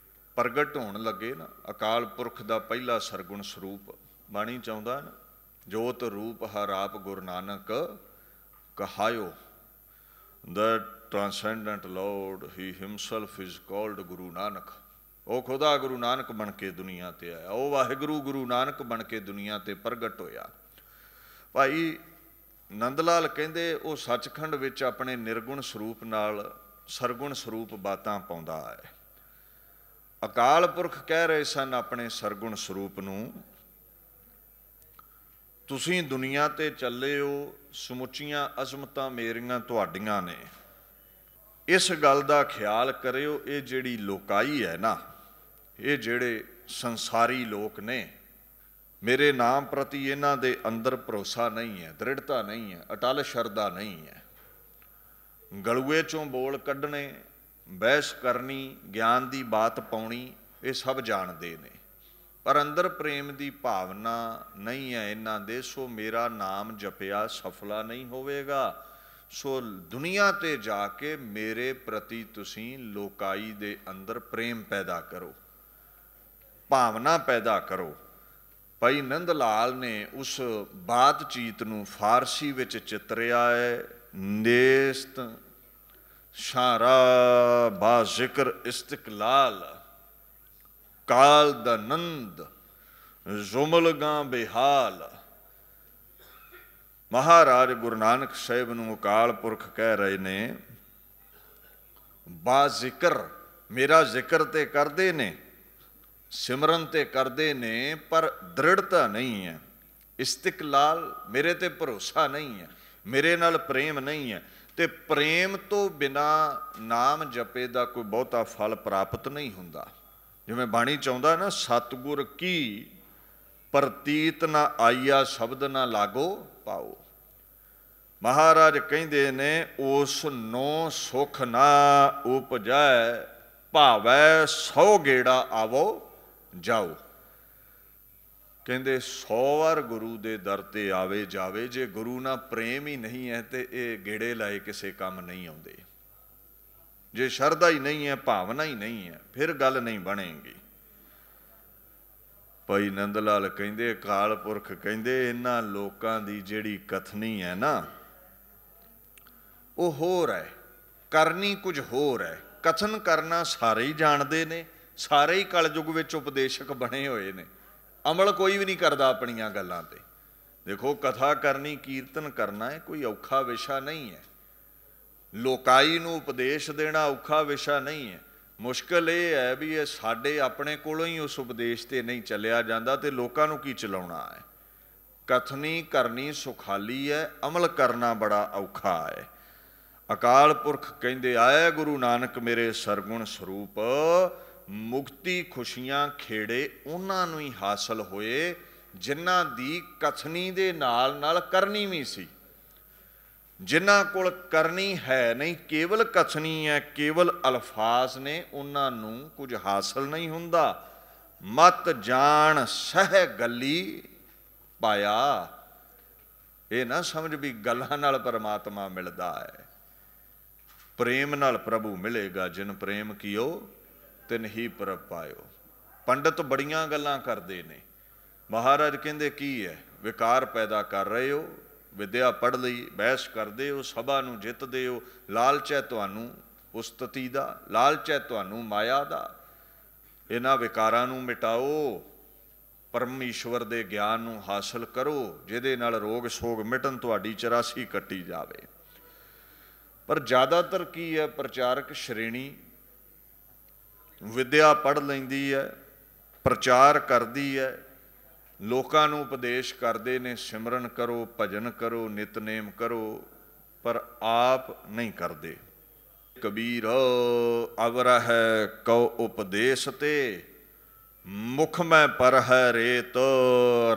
ਪ੍ਰਗਟ ਹੋਣ ਲੱਗੇ ਨਾ, ਅਕਾਲ ਪੁਰਖ ਦਾ ਪਹਿਲਾ ਸਰਗੁਣ ਸਰੂਪ, ਬਾਣੀ ਚਾਹੁੰਦਾ ਨਾ, ਜੋਤ ਰੂਪ ਹਰ ਆਪ Guru Nanak ਕਹਾਇਓ। The transcendent Lord, he himself is called Guru Nanak। ਉਹ ਖੁਦਾ ਗੁਰੂ ਨਾਨਕ ਬਣ ਕੇ ਦੁਨੀਆ ਤੇ ਆਇਆ, ਉਹ ਵਾਹਿਗੁਰੂ ਗੁਰੂ ਨਾਨਕ ਬਣ ਕੇ ਦੁਨੀਆ ਤੇ ਪ੍ਰਗਟ ਹੋਇਆ। ਭਾਈ ਨੰਦ ਲਾਲ ਕਹਿੰਦੇ ਉਹ ਸੱਚਖੰਡ ਵਿੱਚ ਆਪਣੇ ਨਿਰਗੁਣ ਸਰੂਪ ਨਾਲ ਸਰਗੁਣ ਸਰੂਪ ਬਾਤਾਂ ਪਾਉਂਦਾ ਹੈ। ਅਕਾਲ ਪੁਰਖ ਕਹਿ ਰਹੇ ਸਨ ਆਪਣੇ ਸਰਗੁਣ ਸਰੂਪ ਨੂੰ, ਤੁਸੀਂ ਦੁਨੀਆ ਤੇ ਚੱਲੇ ਹੋ, ਸਮੁੱਚੀਆਂ ਅਜ਼ਮਤਾਂ ਮੇਰੀਆਂ ਤੁਹਾਡੀਆਂ ਨੇ। ਇਸ ਗੱਲ ਦਾ ਖਿਆਲ ਕਰਿਓ, ਇਹ ਜਿਹੜੀ ਲੋਕਾਈ ਹੈ ਨਾ, ਇਹ ਜਿਹੜੇ ਸੰਸਾਰੀ ਲੋਕ ਨੇ, ਮੇਰੇ ਨਾਮ ਪ੍ਰਤੀ ਇਹਨਾਂ ਦੇ ਅੰਦਰ ਭਰੋਸਾ ਨਹੀਂ ਹੈ, ਦ੍ਰਿੜਤਾ ਨਹੀਂ ਹੈ, ਅਟਲ ਸ਼ਰਧਾ ਨਹੀਂ ਹੈ। ਗਲੂਏ ਚੋਂ ਬੋਲ ਕੱਢਣੇ, ਬਹਿਸ ਕਰਨੀ, ਗਿਆਨ ਦੀ ਬਾਤ ਪਾਉਣੀ, ਇਹ ਸਭ ਜਾਣਦੇ ਨੇ, ਪਰ ਅੰਦਰ ਪ੍ਰੇਮ ਦੀ ਭਾਵਨਾ ਨਹੀਂ ਹੈ ਇਹਨਾਂ ਦੇ। ਸੋ ਮੇਰਾ ਨਾਮ ਜਪਿਆ ਸਫਲਾ ਨਹੀਂ ਹੋਵੇਗਾ। ਸੋ ਦੁਨੀਆ ਤੇ ਜਾ ਕੇ ਮੇਰੇ ਪ੍ਰਤੀ ਤੁਸੀਂ ਲੋਕਾਈ ਦੇ ਅੰਦਰ ਪ੍ਰੇਮ ਪੈਦਾ ਕਰੋ, ਭਾਵਨਾ ਪੈਦਾ ਕਰੋ। ਭਾਈ ਨੰਦ ਲਾਲ ਨੇ ਉਸ ਬਾਤਚੀਤ ਨੂੰ ਫਾਰਸੀ ਵਿੱਚ ਚਿਤਰਿਆ ਹੈ। ਨੇਸਤ ਸ਼ਾਰਾ ਬਾ ਜ਼ਿਕਰ ਇਸਤਕਲਾਲ, ਕਾਲ ਦਾ ਨੰਦ ਜ਼ੁਮਲਗਾਂ ਬੇਹਾਲ। ਮਹਾਰਾਜ ਗੁਰੂ ਨਾਨਕ ਸਾਹਿਬ ਨੂੰ ਅਕਾਲ ਪੁਰਖ ਕਹਿ ਰਹੇ ਨੇ, ਬਾ ਜ਼ਿਕਰ, ਮੇਰਾ ਜ਼ਿਕਰ ਤੇ ਕਰਦੇ ਨੇ, ਸਿਮਰਨ ਤੇ ਕਰਦੇ ਨੇ, ਪਰ ਦ੍ਰਿੜਤਾ ਨਹੀਂ ਹੈ। ਇਸਤਕਲਾਲ, ਮੇਰੇ ਤੇ ਭਰੋਸਾ ਨਹੀਂ ਹੈ, ਮੇਰੇ ਨਾਲ ਪ੍ਰੇਮ ਨਹੀਂ ਹੈ। ਤੇ ਪ੍ਰੇਮ ਤੋਂ ਬਿਨਾ ਨਾਮ ਜਪੇ ਦਾ ਕੋਈ ਬਹੁਤਾ ਫਲ ਪ੍ਰਾਪਤ ਨਹੀਂ ਹੁੰਦਾ। ਜਿਵੇਂ ਬਾਣੀ ਚਾਹੁੰਦਾ ਨਾ, ਸਤਿਗੁਰ ਕੀ ਪ੍ਰਤੀਤ ਨਾ ਆਈਆ, ਸ਼ਬਦ ਨਾ ਲਾਗੋ ਪਾਓ। ਮਹਾਰਾਜ ਕਹਿੰਦੇ ਨੇ, ਉਸ ਨੂੰ ਸੁਖ ਨਾ ਉਪਜੈ, ਭਾਵੈ 100 ਗੇੜਾ ਆਵੋ ਜਾਓ। ਕਹਿੰਦੇ 100 ਵਾਰ ਗੁਰੂ ਦੇ ਦਰ ਤੇ ਆਵੇ ਜਾਵੇ, ਜੇ ਗੁਰੂ ਨਾਲ ਪ੍ਰੇਮ ਹੀ ਨਹੀਂ ਹੈ ਤੇ ਇਹ ਗੇੜੇ ਲਾਏ ਕਿਸੇ ਕੰਮ ਨਹੀਂ ਆਉਂਦੇ। ਜੇ ਸ਼ਰਧਾ ਹੀ ਨਹੀਂ ਹੈ, ਭਾਵਨਾ ਹੀ ਨਹੀਂ ਹੈ, ਫਿਰ ਗੱਲ ਨਹੀਂ ਬਣੇਗੀ। ਭਾਈ ਨੰਦ ਲਾਲ ਕਹਿੰਦੇ, ਅਕਾਲ ਪੁਰਖ ਕਹਿੰਦੇ, ਇਹਨਾਂ ਲੋਕਾਂ ਦੀ ਜਿਹੜੀ ਕਥਨੀ ਹੈ ਨਾ, ਉਹ ਹੋਰ ਹੈ, ਕਰਨੀ ਕੁਝ ਹੋਰ ਹੈ। ਕਥਨ ਕਰਨਾ ਸਾਰੇ ਹੀ ਜਾਣਦੇ ਨੇ, ਸਾਰੇ ਹੀ ਕਲਯੁਗ ਵਿੱਚ ਉਪਦੇਸ਼ਕ ਬਣੇ ਹੋਏ ਨੇ, ਅਮਲ ਕੋਈ ਵੀ ਨਹੀਂ ਕਰਦਾ ਆਪਣੀਆਂ ਗੱਲਾਂ ਤੇ। ਦੇਖੋ, ਕਥਾ ਕਰਨੀ, ਕੀਰਤਨ ਕਰਨਾ ਹੈ, ਕੋਈ ਔਖਾ ਵਿਸ਼ਾ ਨਹੀਂ ਹੈ। ਲੋਕਾਈ ਨੂੰ ਉਪਦੇਸ਼ ਦੇਣਾ ਔਖਾ ਵਿਸ਼ਾ ਨਹੀਂ ਹੈ। ਮੁਸ਼ਕਿਲ ਇਹ ਹੈ ਵੀ ਇਹ ਸਾਡੇ ਆਪਣੇ ਕੋਲੋਂ ਹੀ ਉਸ ਉਪਦੇਸ਼ ਤੇ ਨਹੀਂ ਚੱਲਿਆ ਜਾਂਦਾ ਤੇ ਲੋਕਾਂ ਨੂੰ ਕੀ ਚਲਾਉਣਾ ਹੈ। ਕਥਨੀ ਕਰਨੀ ਸੁਖਾਲੀ ਹੈ, ਅਮਲ ਕਰਨਾ ਬੜਾ ਔਖਾ ਹੈ। ਅਕਾਲ ਪੁਰਖ ਕਹਿੰਦੇ, ਆਇਆ ਗੁਰੂ ਨਾਨਕ ਮੇਰੇ ਸਰਗੁਣ ਸਰੂਪ, ਮੁਕਤੀ ਖੁਸ਼ੀਆਂ ਖੇੜੇ ਉਹਨਾਂ ਨੂੰ ਹੀ ਹਾਸਲ ਹੋਏ ਜਿਨ੍ਹਾਂ ਦੀ ਕਥਨੀ ਦੇ ਨਾਲ ਨਾਲ ਕਰਨੀ ਵੀ ਸੀ। ਜਿਨ੍ਹਾਂ ਕੋਲ ਕਰਨੀ ਹੈ ਨਹੀਂ, ਕੇਵਲ ਕਥਨੀ ਹੈ, ਕੇਵਲ ਅਲਫਾਜ਼ ਨੇ, ਉਹਨਾਂ ਨੂੰ ਕੁਝ ਹਾਸਲ ਨਹੀਂ ਹੁੰਦਾ। ਮਤ ਜਾਣ ਸਹਿ ਗੱਲੀ ਪਾਇਆ। ਇਹ ਨਾ ਸਮਝ ਵੀ ਗੱਲਾਂ ਨਾਲ ਪਰਮਾਤਮਾ ਮਿਲਦਾ ਹੈ। ਪ੍ਰੇਮ ਨਾਲ ਪ੍ਰਭੂ ਮਿਲੇਗਾ। ਜਿਨ ਪ੍ਰੇਮ ਕੀਓ ਤਿਨ ਹੀ ਪ੍ਰਭ ਪਾਇਓ। ਪੰਡਤ ਬੜੀਆਂ ਗੱਲਾਂ ਕਰਦੇ ਨੇ। ਮਹਾਰਾਜ ਕਹਿੰਦੇ ਕੀ ਹੈ, ਵਿਕਾਰ ਪੈਦਾ ਕਰ ਰਹੇ ਹੋ, ਵਿਦਿਆ ਪੜ੍ਹ ਲਈ, ਬਹਿਸ ਕਰਦੇ ਹੋ, ਸਭਾ ਨੂੰ ਜਿੱਤਦੇ ਹੋ, ਲਾਲਚ ਹੈ ਤੁਹਾਨੂੰ ਉਸਤਤੀ ਦਾ, ਲਾਲਚ ਹੈ ਤੁਹਾਨੂੰ ਮਾਇਆ ਦਾ। ਇਹਨਾਂ ਵਿਕਾਰਾਂ ਨੂੰ ਮਿਟਾਓ, ਪਰਮੇਸ਼ਵਰ ਦੇ ਗਿਆਨ ਨੂੰ ਹਾਸਲ ਕਰੋ, ਜਿਹਦੇ ਨਾਲ ਰੋਗ ਸੋਗ ਮਿਟਣ, ਤੁਹਾਡੀ 84 ਕੱਟੀ ਜਾਵੇ। ਪਰ ਜ਼ਿਆਦਾਤਰ ਕੀ ਹੈ, ਪ੍ਰਚਾਰਕ ਸ਼੍ਰੇਣੀ ਵਿਦਿਆ ਪੜ੍ਹ ਲੈਂਦੀ ਹੈ, ਪ੍ਰਚਾਰ ਕਰਦੀ ਹੈ, ਲੋਕਾਂ ਨੂੰ ਉਪਦੇਸ਼ ਕਰਦੇ ਨੇ, ਸਿਮਰਨ ਕਰੋ, ਭਜਨ ਕਰੋ, ਨਿਤਨੇਮ ਕਰੋ, ਪਰ ਆਪ ਨਹੀਂ ਕਰਦੇ। ਕਬੀਰ ਅਵਰਹਿ ਕਉ ਉਪਦੇਸ਼ ਤੇ, ਮੁਖ ਮੈਂ ਪਰ ਹੈ ਰੇਤ,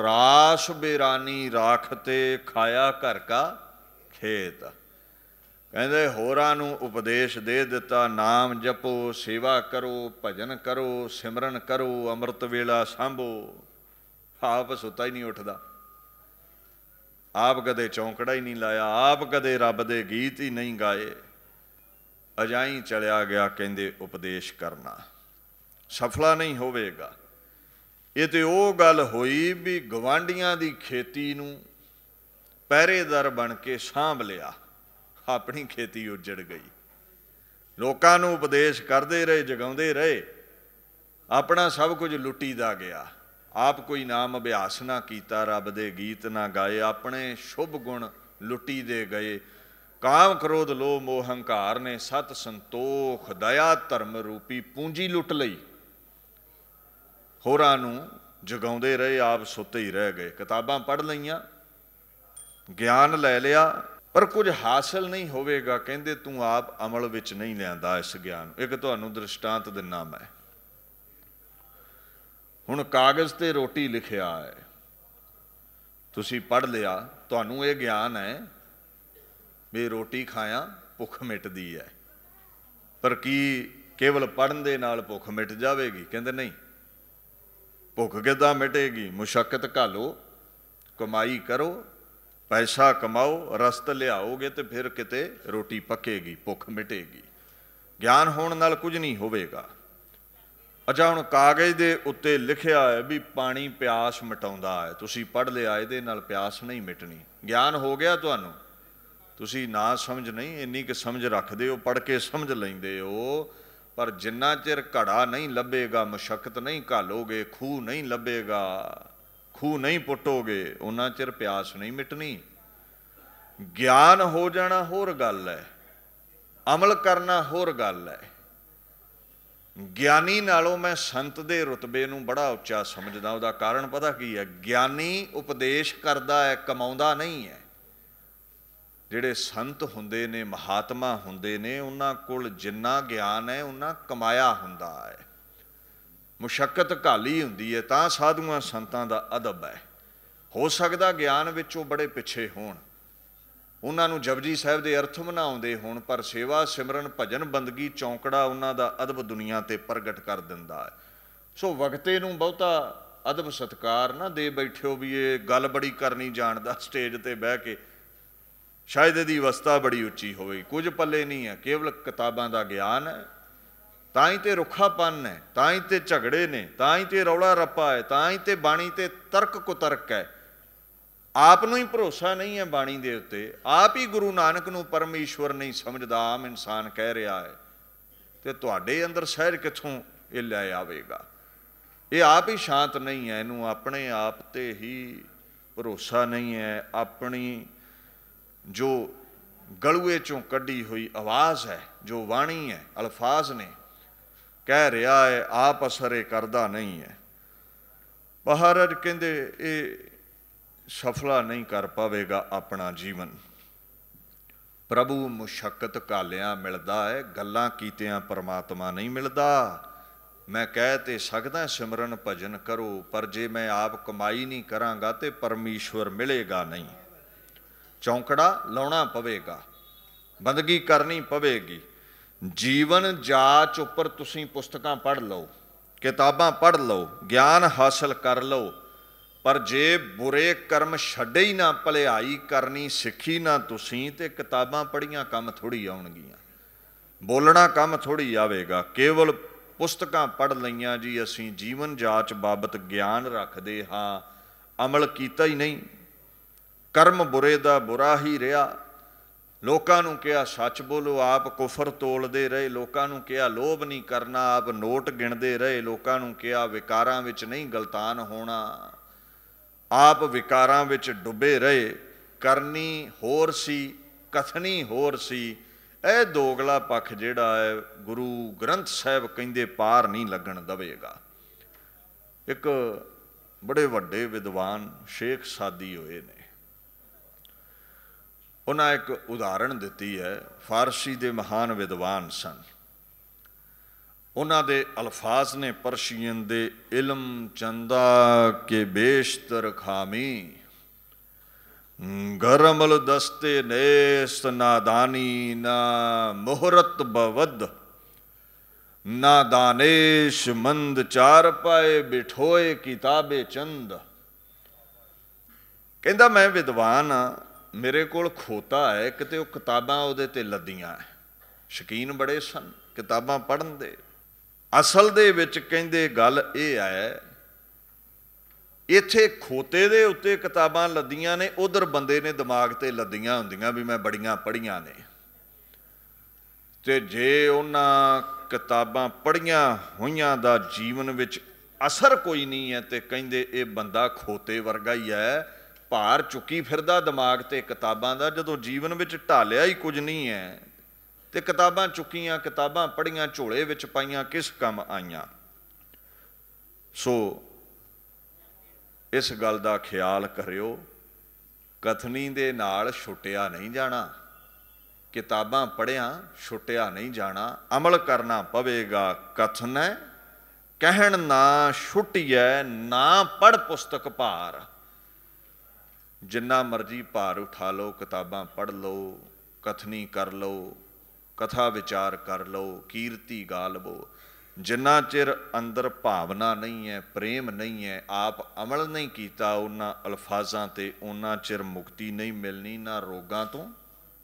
ਰਾਸ ਬੇਰਾਨੀ ਰਾਖ ਤੇ, ਖਾਇਆ ਘਰ ਕਾ ਖੇਤ। कहते होरां नूं उपदेश दे दिता, नाम जपो, सेवा करो, भजन करो, सिमरन करो, अमृत वेला सांभो। आप सुता ही नहीं उठदा, आप कदे चौंकड़ा ही नहीं लाया, आप कदे रब दे गीत ही नहीं गाए, अजाई चलिया गया कहंदे उपदेश करना, सफला नहीं होवेगा। ये तो वो गल होई भी गवांढियां दी खेती नूं पहरेदार बन के सांभ लिया, अपनी खेती उजड़ गई। लोकां नूं उपदेश करते रहे, जगाउंदे रहे, अपना सब कुछ लुटीदा गया। आप कोई नाम अभ्यास ना कीता, रब दे गीत ना गाए, अपने शुभ गुण लुटी दे गए। काम क्रोध लोभ मोह हंकार ने सत संतोख दया धर्म रूपी पूंजी लुट लई। होरां नूं जगाउंदे रहे, आप सुते ही रह गए। किताबां पढ़ लईआं, ज्ञान लै लिया, पर कुछ हासिल नहीं होवेगा। कहंदे तूं आप अमल विच नहीं लिआंदा इस ज्ञान। एक तुहानूं दृष्टांत दिना मैं। हुण कागज़ ते रोटी लिखिया है, तुसीं पढ़ लिया, तुहानूं ये ज्ञान है भी रोटी खाया भुख मिटदी है, पर की केवल पढ़न दे नाल भुख मिट जावेगी? कहंदे नहीं। भुख किदां मिटेगी? मुशक्कत घालो, कमाई करो, पैसा कमाओ, रस्त लियाओगे तो फिर किते रोटी पकेगी, भुख मिटेगी। ज्ञान होण नाल कुछ नहीं होवेगा। अच्छा हुण कागज़ दे उत्ते लिखिया है भी पानी प्यास मिटाउंदा है, तुसीं पढ़ लिया, इहदे नाल प्यास नहीं मिटनी। ज्ञान हो गया तुहानूं, तुसीं ना समझ नहीं, इन्नी कि समझ रखदे हो, पढ़ के समझ लैंदे हो, पर जिन्ना चिर घड़ा नहीं लभेगा, मुशक्कत नहीं घालोगे, खूह नहीं लभेगा, खूह नहीं पुटोगे, उन्ना चिर प्यास नहीं मिटनी। ज्ञान हो जाना होर गल है, अमल करना होर गल है। ज्ञानी नालों मैं संत दे रुतबे नूं बड़ा उच्चा समझदा। उहदा कारण पता की है? ज्ञानी उपदेश करदा है, कमाउंदा नहीं है। जिहड़े संत हुंदे ने, महात्मा हुंदे ने, उन्हां कोल जिन्ना ज्ञान है उन्ना कमाया हुंदा है, मुशक्कत घाली हुंदी है, तां साधुआं संतां दा अदब है। हो सकदा ज्ञान विच ओह बड़े पिछे होण, उन्हां नूं जपजी साहिब दे अर्थ भी ना आउंदे होण, पर सेवा सिमरन भजन बंदगी चौंकड़ा उन्हां दा अदब दुनिया ते प्रगट कर दिंदा है। सो वक्ते नूं बहुता अदब सत्कार ना दे बैठिओ भी ये गल बड़ी करनी जाणदा, स्टेज ते बह के शायद इहदी अवस्था बड़ी उच्ची होवे, कुछ पल्ले नहीं है। केवल किताबां दा ज्ञान है, तां ही ते रुखापन है, तां ही ते झगड़े ने, तां ही ते रौला रप्पा है, तां ही ते बाणी ते तर्क कुतर्क है। आप नूं ही भरोसा नहीं है बाणी दे उत्ते, आप ही गुरु नानक नूं परमेश्वर नहीं समझदा, आम इंसान कह रहा है, ते तुहाडे अंदर सहज कित्थों ये लै आवेगा? ये आप ही शांत नहीं है, इनू अपने आप ते ही भरोसा नहीं है। अपनी जो गलुए चों कढ़ी हुई आवाज़ है, जो वाणी है, अल्फाज ने, कह रहा है, आप असर करदा नहीं है। महाराज कहंदे ये सफला नहीं कर पावेगा अपना जीवन। प्रभु मुशक्कत घालिया मिलदा है, गल्लां कीतियां परमात्मा नहीं मिलदा। मैं कह ते सकदा सिमरन भजन करो, पर जे मैं आप कमाई नहीं करांगा तो परमेश्वर मिलेगा नहीं। चौंकड़ा लाउणा पवेगा, बंदगी करनी पवेगी। जीवन जाच उपर तुसीं पुस्तकां पढ़ लो, किताबां पढ़ लो, ज्ञान हासिल कर लो, पर जे बुरे कर्म छड्डे ही ना, भलिआई करनी सिੱਖੀ ना तुसीं, ते किताबां पढ़ियां कम थोड़ी आउणगीਆਂ, बोलना कम थोड़ी आवेगा। केवल पुस्तकां पढ़ लईआं जी, असीं जीवन जाच बाबत ज्ञान रखदे हां, अमल कीता ही नहीं, कर्म बुरे दा बुरा ही रहा। लोकां नूं कहा सच बोलो, आप कुफर तोलदे रहे। लोकां नूं कहा लोभ नहीं करना, आप नोट गिणदे रहे। लोकां नूं कहा विकारां विच नहीं गलतान होना, आप विकारां विच डुबे रहे। करनी होर सी, कथनी होर सी। ਇਹ दोगला पक्ष जिहड़ा है गुरु ग्रंथ साहिब कहंदे पार नहीं लगन दवेगा। एक बड़े वड्डे विद्वान शेख सादी होए ने, उन्हें एक उदाहरण दी है। फारसी दे महान विद्वान सन, उन्हां दे अल्फाज ने परशियन दे इल्म चंदा के बेशतर खामी, गरमल दस्ते नेस्त नादानी ना मुहूर्त बवद ना दानेश मंद चार पाए बिठोए किताबे चंद। कहता मैं विद्वान हाँ, मेरे कोल खोता है, किते वो किताबां उहदे ते लद्दियां है। शकीन बड़े सन किताबां पढ़न दे। असल दे विच कहंदे गल इह है, इत्थे खोते दे उत्ते किताबां लद्दियां ने, उधर बंदे ने दिमाग ते लद्दियां हुंदियां भी मैं बड़ियां पढ़ियां ने। ते जे उन्हां किताबां पढ़ियां होइयां दा जीवन विच असर कोई नहीं है ते कहंदे ये बंदा खोते वर्गा ही है, भार चुकी फिरदा दिमाग ते किताबां दा। जदों जीवन विच ढालिया ही कुछ नहीं है ते किताबां चुकियां, किताबां पढ़ियां, झोले विच पाइयां, किस काम आईयां। सो इस गल का ख्याल करियो, कथनी दे नाल छुटिया नहीं जाना, किताबां पढ़िया छुटिया नहीं जाना, अमल करना पवेगा। कथन है कहन ना छुटिए, ना पढ़ पुस्तक भार। जिन्ना मर्जी भार उठा लो, किताबां पढ़ लो, कथनी कर लो, कथा विचार कर लो, कीर्ति गा लवो, जिन्ना चिर अंदर भावना नहीं है, प्रेम नहीं है, आप अमल नहीं किया उन्हां अल्फाजां ते, उन्ना चिर मुक्ति नहीं मिलनी, ना रोगां तो,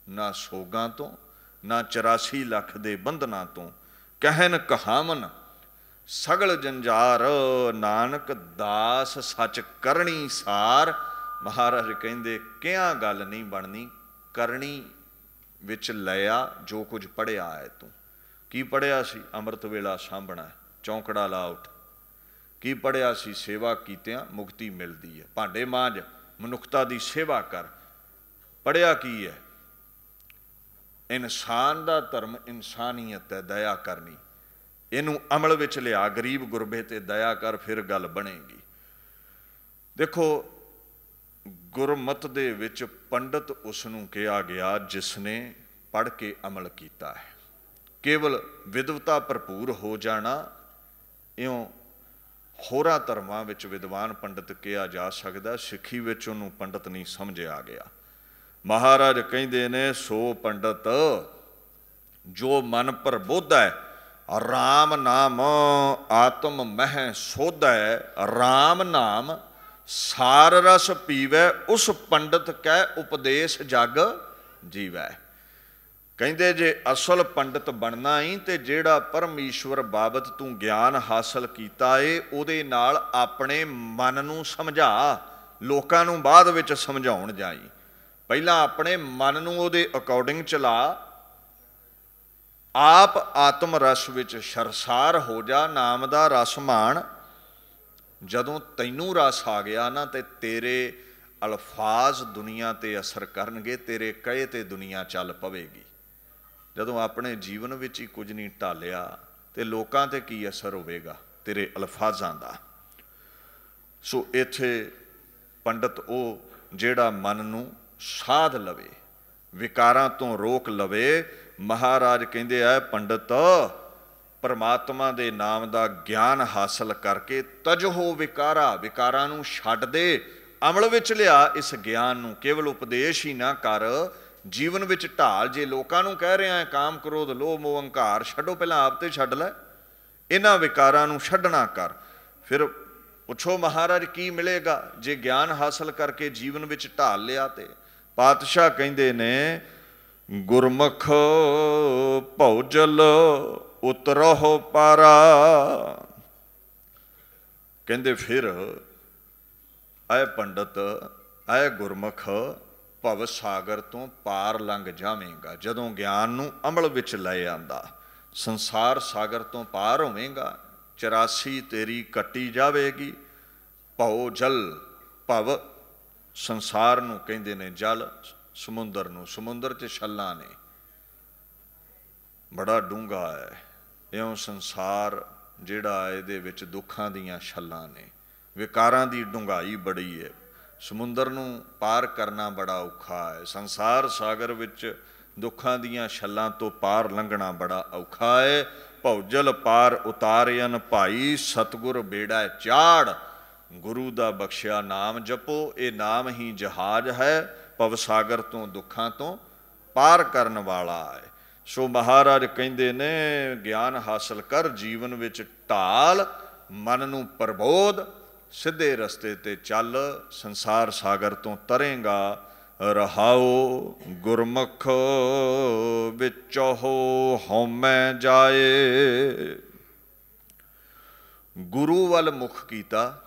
ना सोगां तो, ना 84 लाख दे बंधनां तो। कहन कहावन सगल जंजार, नानक दास सच करनी सार। महाराज कहंदे किया गल नहीं बननी, करनी विच लिया जो कुछ पढ़िया है। तू की पढ़िया सी? अमृत वेला सांभना है, चौंकड़ा ला उठ। की पढ़िया सी? सेवा कीतियां मुक्ति मिलती है, भांडे मांज, मनुखता की सेवा कर। पढ़िया की है? इंसान का धर्म इंसानियत है, दया करनी। इनू अमल विच लिया, गरीब गुरबे ते दया कर, फिर गल बनेगी। देखो गुरमत दे विच पंडित उसनू कहा गया जिसने पढ़ के अमल किया है। केवल विद्वता भरपूर हो जाना इयों होरां धर्मां विच विद्वान पंडित कहा जा सकदा, सिੱਖੀ विच उहनूं पंडित नहीं समझिया गया। महाराज कहंदे ने सो पंडित जो मन प्रबोध है, राम नाम आत्म मह सोध है, राम नाम सार रस पीवै, उस पंडित कै उपदेश जग जीवै। कहंदे जे असल पंडित बनना ही ते जेड़ा परमेश्वर बाबत तू ज्ञान हासिल कीता है उहदे नाल अपने मन नूं समझा, लोकां नूं बाद विच समझाउण जाई। पहला अपने मन नूं उहदे अकॉर्डिंग चला, आप आत्म रस विच सरसार हो जा, नाम दा रस मान। जदों तैनूं रस आ गया ना ते तेरे अल्फाज दुनिया ते असर करनगे, तेरे कहे ते दुनिया चल पवेगी। जदों अपने जीवन विच ही कुछ नहीं ढालिया ते लोकां ते की असर होवेगा तेरे अल्फाजां दा। सो इत्थे पंडित वो जेड़ा मन नूं साध लवे, विकारां तो रोक लवे। महाराज कहंदे आ पंडित परमात्मा दे नाम दा ज्ञान हासिल करके तजहो विकारा, विकारां नूं छड्ड दे, अमल विच लिया इस ज्ञान नूं। केवल उपदेश ही ना कर, जीवन विच ढाल। जे लोकां नूं कह रहा है काम क्रोध लोभ मोह अहंकार छड्डो, पहलां आप ते छड्ड लै, इन्हां विकारां नूं छड्डना कर। फिर पुछो महाराज की मिलेगा जे ज्ञान हासिल करके जीवन विच ढाल लिया ते? पातशाह कहंदे ने गुरमुख भौजल उतरहो पारा। कहंदे फिर आए पंडित आए गुरमुख भव सागर तो पार लंघ जावेगा। जदों ज्ञान नूं अमल विच लै आंदा संसार सागर तो पार होवेगा, 84 तेरी कट्टी जावेगी। भव जल, भव संसार नूं कहंदे ने जल, समुंदर नूं, समुंदर च छल्लां ने, बड़ा डूंगा है। इउं संसार जिहड़ा इहदे विच दुखां दीयां छल्लां ने, विकारां दी डूंघाई बड़ी है। समुंदर नूं पार करना बड़ा औखा है, संसार सागर विच दुखां दीयां छल्लां तो पार लंघना बड़ा औखा है। भौजल पार उतारियन भाई, सतगुर बेड़ा चाड़। गुरु दा बख्शिया नाम जपो, ये नाम ही जहाज है। ਭਵਸਾਗਰ ਤੋਂ ਦੁੱਖਾਂ ਤੋਂ ਪਾਰ ਕਰਨ ਵਾਲਾ ਹੈ। ਸੋ ਮਹਾਰਾਜ ਕਹਿੰਦੇ ਨੇ ਗਿਆਨ ਹਾਸਲ ਕਰ, ਜੀਵਨ ਵਿੱਚ ਢਾਲ, ਮਨ ਨੂੰ ਪ੍ਰਬੋਧ, ਸਿੱਧੇ ਰਸਤੇ ਤੇ ਚੱਲ, ਸੰਸਾਰ ਸਾਗਰ ਤੋਂ ਤਰੇਂਗਾ। ਰਹਾਉ ਗੁਰਮੁਖ ਵਿੱਚੋ ਹਉਮੈ ਜਾਏ। ਗੁਰੂ ਵੱਲ ਮੁਖ ਕੀਤਾ,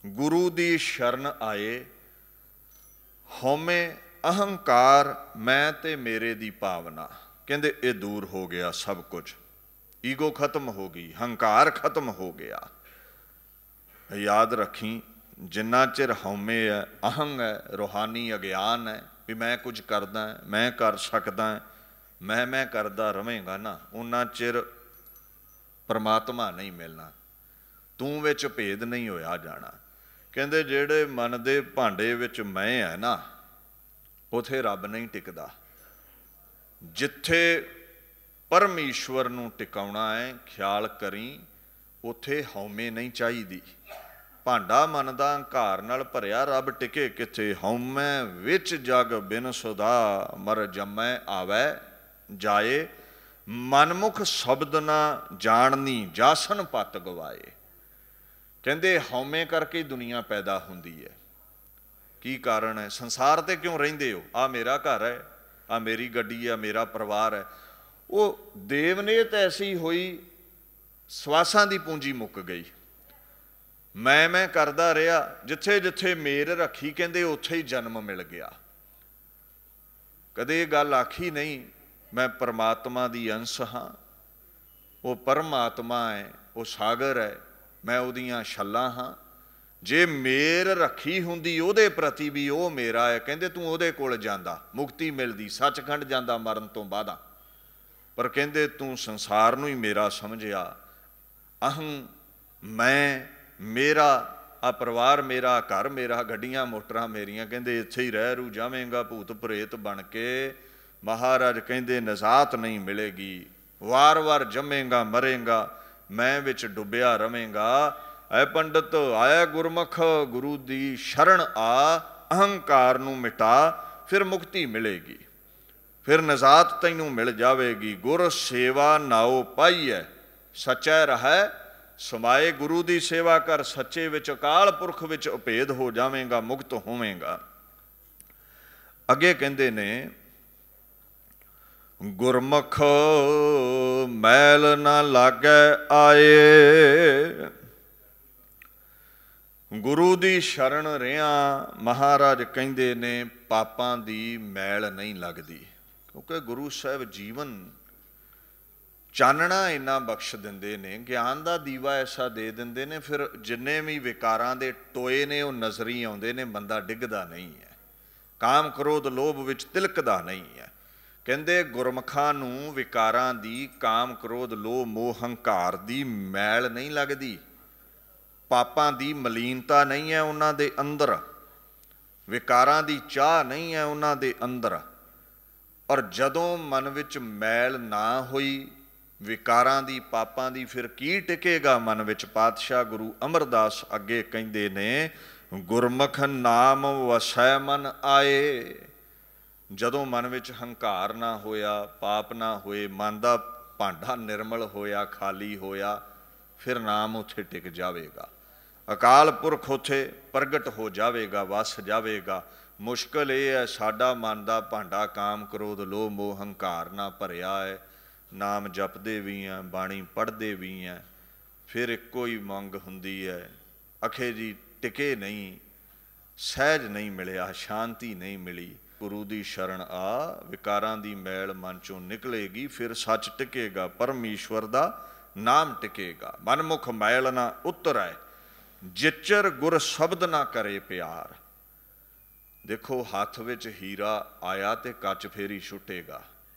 ਗੁਰੂ ਦੀ ਸ਼ਰਨ ਆਏ, ਹਉਮੈ ਅਹੰਕਾਰ ਮੈਂ ਤੇ ਮੇਰੇ ਦੀ ਭਾਵਨਾ ਕਹਿੰਦੇ ਇਹ ਦੂਰ ਹੋ ਗਿਆ। ਸਭ ਕੁਝ ਈਗੋ ਖਤਮ ਹੋ ਗਈ, ਹੰਕਾਰ ਖਤਮ ਹੋ ਗਿਆ। ਯਾਦ ਰੱਖੀ, ਜਿੰਨਾ ਚਿਰ ਹਉਮੈ ਹੈ, ਅਹੰਗ ਹੈ, ਰੂਹਾਨੀ ਅਗਿਆਨ ਹੈ ਵੀ ਮੈਂ ਕੁਝ ਕਰਦਾ, ਮੈਂ ਕਰ ਸਕਦਾ, ਮੈਂ ਕਰਦਾ ਰਵੇਂਗਾ ਨਾ, ਉਨਾ ਚਿਰ ਪਰਮਾਤਮਾ ਨਹੀਂ ਮਿਲਣਾ, ਤੂੰ ਵਿੱਚ ਭੇਦ ਨਹੀਂ ਹੋਇਆ ਜਾਣਾ। ਕਹਿੰਦੇ ਜਿਹੜੇ ਮਨ ਦੇ ਭਾਂਡੇ ਵਿੱਚ ਮੈਂ ਹੈ ਨਾ, ਉਥੇ ਰੱਬ ਨਹੀਂ ਟਿਕਦਾ। ਜਿੱਥੇ ਪਰਮੇਸ਼ਵਰ ਨੂੰ ਟਿਕਾਉਣਾ ਹੈ, ਖਿਆਲ ਕਰੀ ਉਥੇ ਹਉਮੈ ਨਹੀਂ ਚਾਹੀਦੀ। ਭਾਂਡਾ ਮਨ ਦਾ ਹੰਕਾਰ ਨਾਲ ਭਰਿਆ, ਰੱਬ ਟਿਕੇ ਕਿੱਥੇ? ਹਉਮੈ ਵਿੱਚ ਜਗ ਬਿਨ ਸੁਦਾ, ਮਰ ਜੰਮੈ ਆਵੈ ਜਾਏ। ਮਨਮੁਖ ਸ਼ਬਦ ਨਾ ਜਾਣਨੀ, ਜਾਸਨ ਪਤ ਗਵਾਏ। ਕਹਿੰਦੇ ਹਉਮੈ ਕਰਕੇ ਦੁਨੀਆ ਪੈਦਾ ਹੁੰਦੀ ਹੈ। ਕੀ ਕਾਰਨ ਹੈ? ਸੰਸਾਰ ਤੇ ਕਿਉਂ ਰਹਿੰਦੇ ਹੋ? ਆ ਮੇਰਾ ਘਰ ਹੈ, ਆ ਮੇਰੀ ਗੱਡੀ ਆ, ਮੇਰਾ ਪਰਿਵਾਰ ਹੈ। ਉਹ ਦੇਵਨੇਤ ਐਸੀ ਹੋਈ, ਸਵਾਸਾਂ ਦੀ ਪੂੰਜੀ ਮੁੱਕ ਗਈ। ਮੈਂ ਕਰਦਾ ਰਿਹਾ, ਜਿੱਥੇ ਜਿੱਥੇ ਮੇਰ ਰੱਖੀ ਕਹਿੰਦੇ ਉੱਥੇ ਹੀ ਜਨਮ ਮਿਲ ਗਿਆ। ਕਦੇ ਇਹ ਗੱਲ ਆਖੀ ਨਹੀਂ ਮੈਂ ਪਰਮਾਤਮਾ ਦੀ ਅੰਸ਼ ਹਾਂ, ਉਹ ਪਰਮਾਤਮਾ ਹੈ, ਉਹ ਸਾਗਰ ਹੈ, ਮੈਂ ਉਹਦੀਆਂ ਛੱਲਾਂ ਹਾਂ। ਜੇ ਮੇਰ ਰੱਖੀ ਹੁੰਦੀ ਉਹਦੇ ਪ੍ਰਤੀ ਵੀ ਉਹ ਮੇਰਾ ਹੈ, ਕਹਿੰਦੇ ਤੂੰ ਉਹਦੇ ਕੋਲ ਜਾਂਦਾ, ਮੁਕਤੀ ਮਿਲਦੀ, ਸੱਚਖੰਡ ਜਾਂਦਾ ਮਰਨ ਤੋਂ ਬਾਅਦ। ਪਰ ਕਹਿੰਦੇ ਤੂੰ ਸੰਸਾਰ ਨੂੰ ਹੀ ਮੇਰਾ ਸਮਝਿਆ। ਅਹੰ ਮੈਂ, ਮੇਰਾ, ਆ ਪਰਿਵਾਰ ਮੇਰਾ, ਘਰ ਮੇਰਾ, ਗੱਡੀਆਂ ਮੋਟਰਾਂ ਮੇਰੀਆਂ, ਕਹਿੰਦੇ ਇੱਥੇ ਹੀ ਰਹਿ ਰੂ ਜਾਵੇਂਗਾ ਭੂਤ ਪ੍ਰੇਤ ਬਣ ਕੇ। ਮਹਾਰਾਜ ਕਹਿੰਦੇ ਨਜ਼ਾਤ ਨਹੀਂ ਮਿਲੇਗੀ, ਵਾਰ-ਵਾਰ ਜੰਮੇਂਗਾ ਮਰੇਂਗਾ, ਮੈਂ ਵਿੱਚ ਡੁੱਬਿਆ ਰਵੇਂਗਾ। ਐ ਪੰਡਤ ਆਇਆ ਗੁਰਮੁਖ, ਗੁਰੂ ਦੀ ਸ਼ਰਨ ਆ, ਅਹੰਕਾਰ ਨੂੰ ਮਿਟਾ, ਫਿਰ ਮੁਕਤੀ ਮਿਲੇਗੀ, ਫਿਰ ਨਜ਼ਾਤ ਤੈਨੂੰ ਮਿਲ ਜਾਵੇਗੀ। ਗੁਰ ਸੇਵਾ ਨਾਉ ਪਾਈਐ, ਸੱਚੈ ਰਹੈ ਸਮਾਏ। ਗੁਰੂ ਦੀ ਸੇਵਾ ਕਰ, ਸੱਚੇ ਵਿੱਚ, ਅਕਾਲ ਪੁਰਖ ਵਿੱਚ ਉਭੇਦ ਹੋ ਜਾਵੇਂਗਾ, ਮੁਕਤ ਹੋਵੇਂਗਾ। ਅੱਗੇ ਕਹਿੰਦੇ ਨੇ ਗੁਰਮੁਖ ਮੈਲ ਨਾ ਲਾਗੈ ਆਏ। ਗੁਰੂ ਦੀ ਸ਼ਰਨ ਰਿਹਾ, ਮਹਾਰਾਜ ਕਹਿੰਦੇ ਨੇ ਪਾਪਾਂ ਦੀ ਮੈਲ ਨਹੀਂ ਲੱਗਦੀ। ਕਿਉਂਕਿ ਗੁਰੂ ਸਾਹਿਬ ਜੀਵਨ ਚਾਨਣਾ ਇੰਨਾ ਬਖਸ਼ ਦਿੰਦੇ ਨੇ, ਗਿਆਨ ਦਾ ਦੀਵਾ ਐਸਾ ਦੇ ਦਿੰਦੇ ਨੇ, ਫਿਰ ਜਿੰਨੇ ਵੀ ਵਿਕਾਰਾਂ ਦੇ ਟੋਏ ਨੇ ਉਹ ਨਜ਼ਰੀ ਆਉਂਦੇ ਨੇ, ਬੰਦਾ ਡਿੱਗਦਾ ਨਹੀਂ ਹੈ, ਕਾਮ ਕ੍ਰੋਧ ਲੋਭ ਵਿੱਚ ਤਿਲਕਦਾ ਨਹੀਂ ਹੈ। ਕਹਿੰਦੇ ਗੁਰਮੁਖਾਂ ਨੂੰ ਵਿਕਾਰਾਂ ਦੀ, ਕਾਮ ਕ੍ਰੋਧ ਲੋਭ ਮੋਹ ਹੰਕਾਰ ਦੀ ਮੈਲ ਨਹੀਂ ਲੱਗਦੀ, ਪਾਪਾਂ ਦੀ ਮਲੀਨਤਾ ਨਹੀਂ ਹੈ ਉਹਨਾਂ ਦੇ ਅੰਦਰ, ਵਿਕਾਰਾਂ ਦੀ ਚਾਹ ਨਹੀਂ ਹੈ ਉਹਨਾਂ ਦੇ ਅੰਦਰ। ਔਰ ਜਦੋਂ ਮਨ ਵਿੱਚ ਮੈਲ ਨਾ ਹੋਈ ਵਿਕਾਰਾਂ ਦੀ, ਪਾਪਾਂ ਦੀ, ਫਿਰ ਕੀ ਟਿਕੇਗਾ ਮਨ ਵਿੱਚ? ਪਾਤਸ਼ਾਹ ਗੁਰੂ ਅਮਰਦਾਸ ਅੱਗੇ ਕਹਿੰਦੇ ਨੇ ਗੁਰਮੁਖ ਨਾਮ ਵਸੈ ਮਨ ਆਏ। ਜਦੋਂ ਮਨ ਵਿੱਚ ਹੰਕਾਰ ਨਾ ਹੋਇਆ, ਪਾਪ ਨਾ ਹੋਏ, ਮਨ ਦਾ ਭਾਂਡਾ ਨਿਰਮਲ ਹੋਇਆ, ਖਾਲੀ ਹੋਇਆ, ਫਿਰ ਨਾਮ ਉੱਥੇ ਟਿਕ ਜਾਵੇਗਾ, ਅਕਾਲ ਪੁਰਖ ਉੱਥੇ ਪ੍ਰਗਟ ਹੋ ਜਾਵੇਗਾ, ਵਸ ਜਾਵੇਗਾ। ਮੁਸ਼ਕਲ ਇਹ ਹੈ ਸਾਡਾ ਮਨ ਦਾ ਭਾਂਡਾ ਕਾਮ ਕ੍ਰੋਧ ਲੋਭ ਮੋਹ ਹੰਕਾਰ ਨਾਲ ਭਰਿਆ ਹੈ। ਨਾਮ ਜਪਦੇ ਵੀ ਹਾਂ, ਬਾਣੀ ਪੜ੍ਹਦੇ ਵੀ ਹਾਂ, ਫਿਰ ਇੱਕੋ ਹੀ ਮੰਗ ਹੁੰਦੀ ਹੈ, ਅਖੇ ਜੀ ਟਿਕੇ ਨਹੀਂ, ਸਹਿਜ ਨਹੀਂ ਮਿਲਿਆ, ਸ਼ਾਂਤੀ ਨਹੀਂ ਮਿਲੀ। ਗੁਰੂ ਦੀ ਸ਼ਰਨ ਆ, ਵਿਕਾਰਾਂ ਦੀ ਮੈਲ ਮਨ ਚੋਂ ਨਿਕਲੇਗੀ, ਫਿਰ ਸੱਚ ਟਿਕੇਗਾ, ਪਰਮੇਸ਼ਵਰ ਦਾ ਨਾਮ ਟਿਕੇਗਾ। ਮਨਮੁਖ ਮੈਲ ਨਾ ਉਤਰੈ, ਜਿਚਰ ਗੁਰ ਸ਼ਬਦ ਨਾ ਕਰੇ ਪਿਆਰ। ਦੇਖੋ ਹੱਥ ਵਿੱਚ ਹੀਰਾ ਆਇਆ ਤੇ ਕੱਚ ਫੇਰੀ ਛੁੱਟੇਗਾ।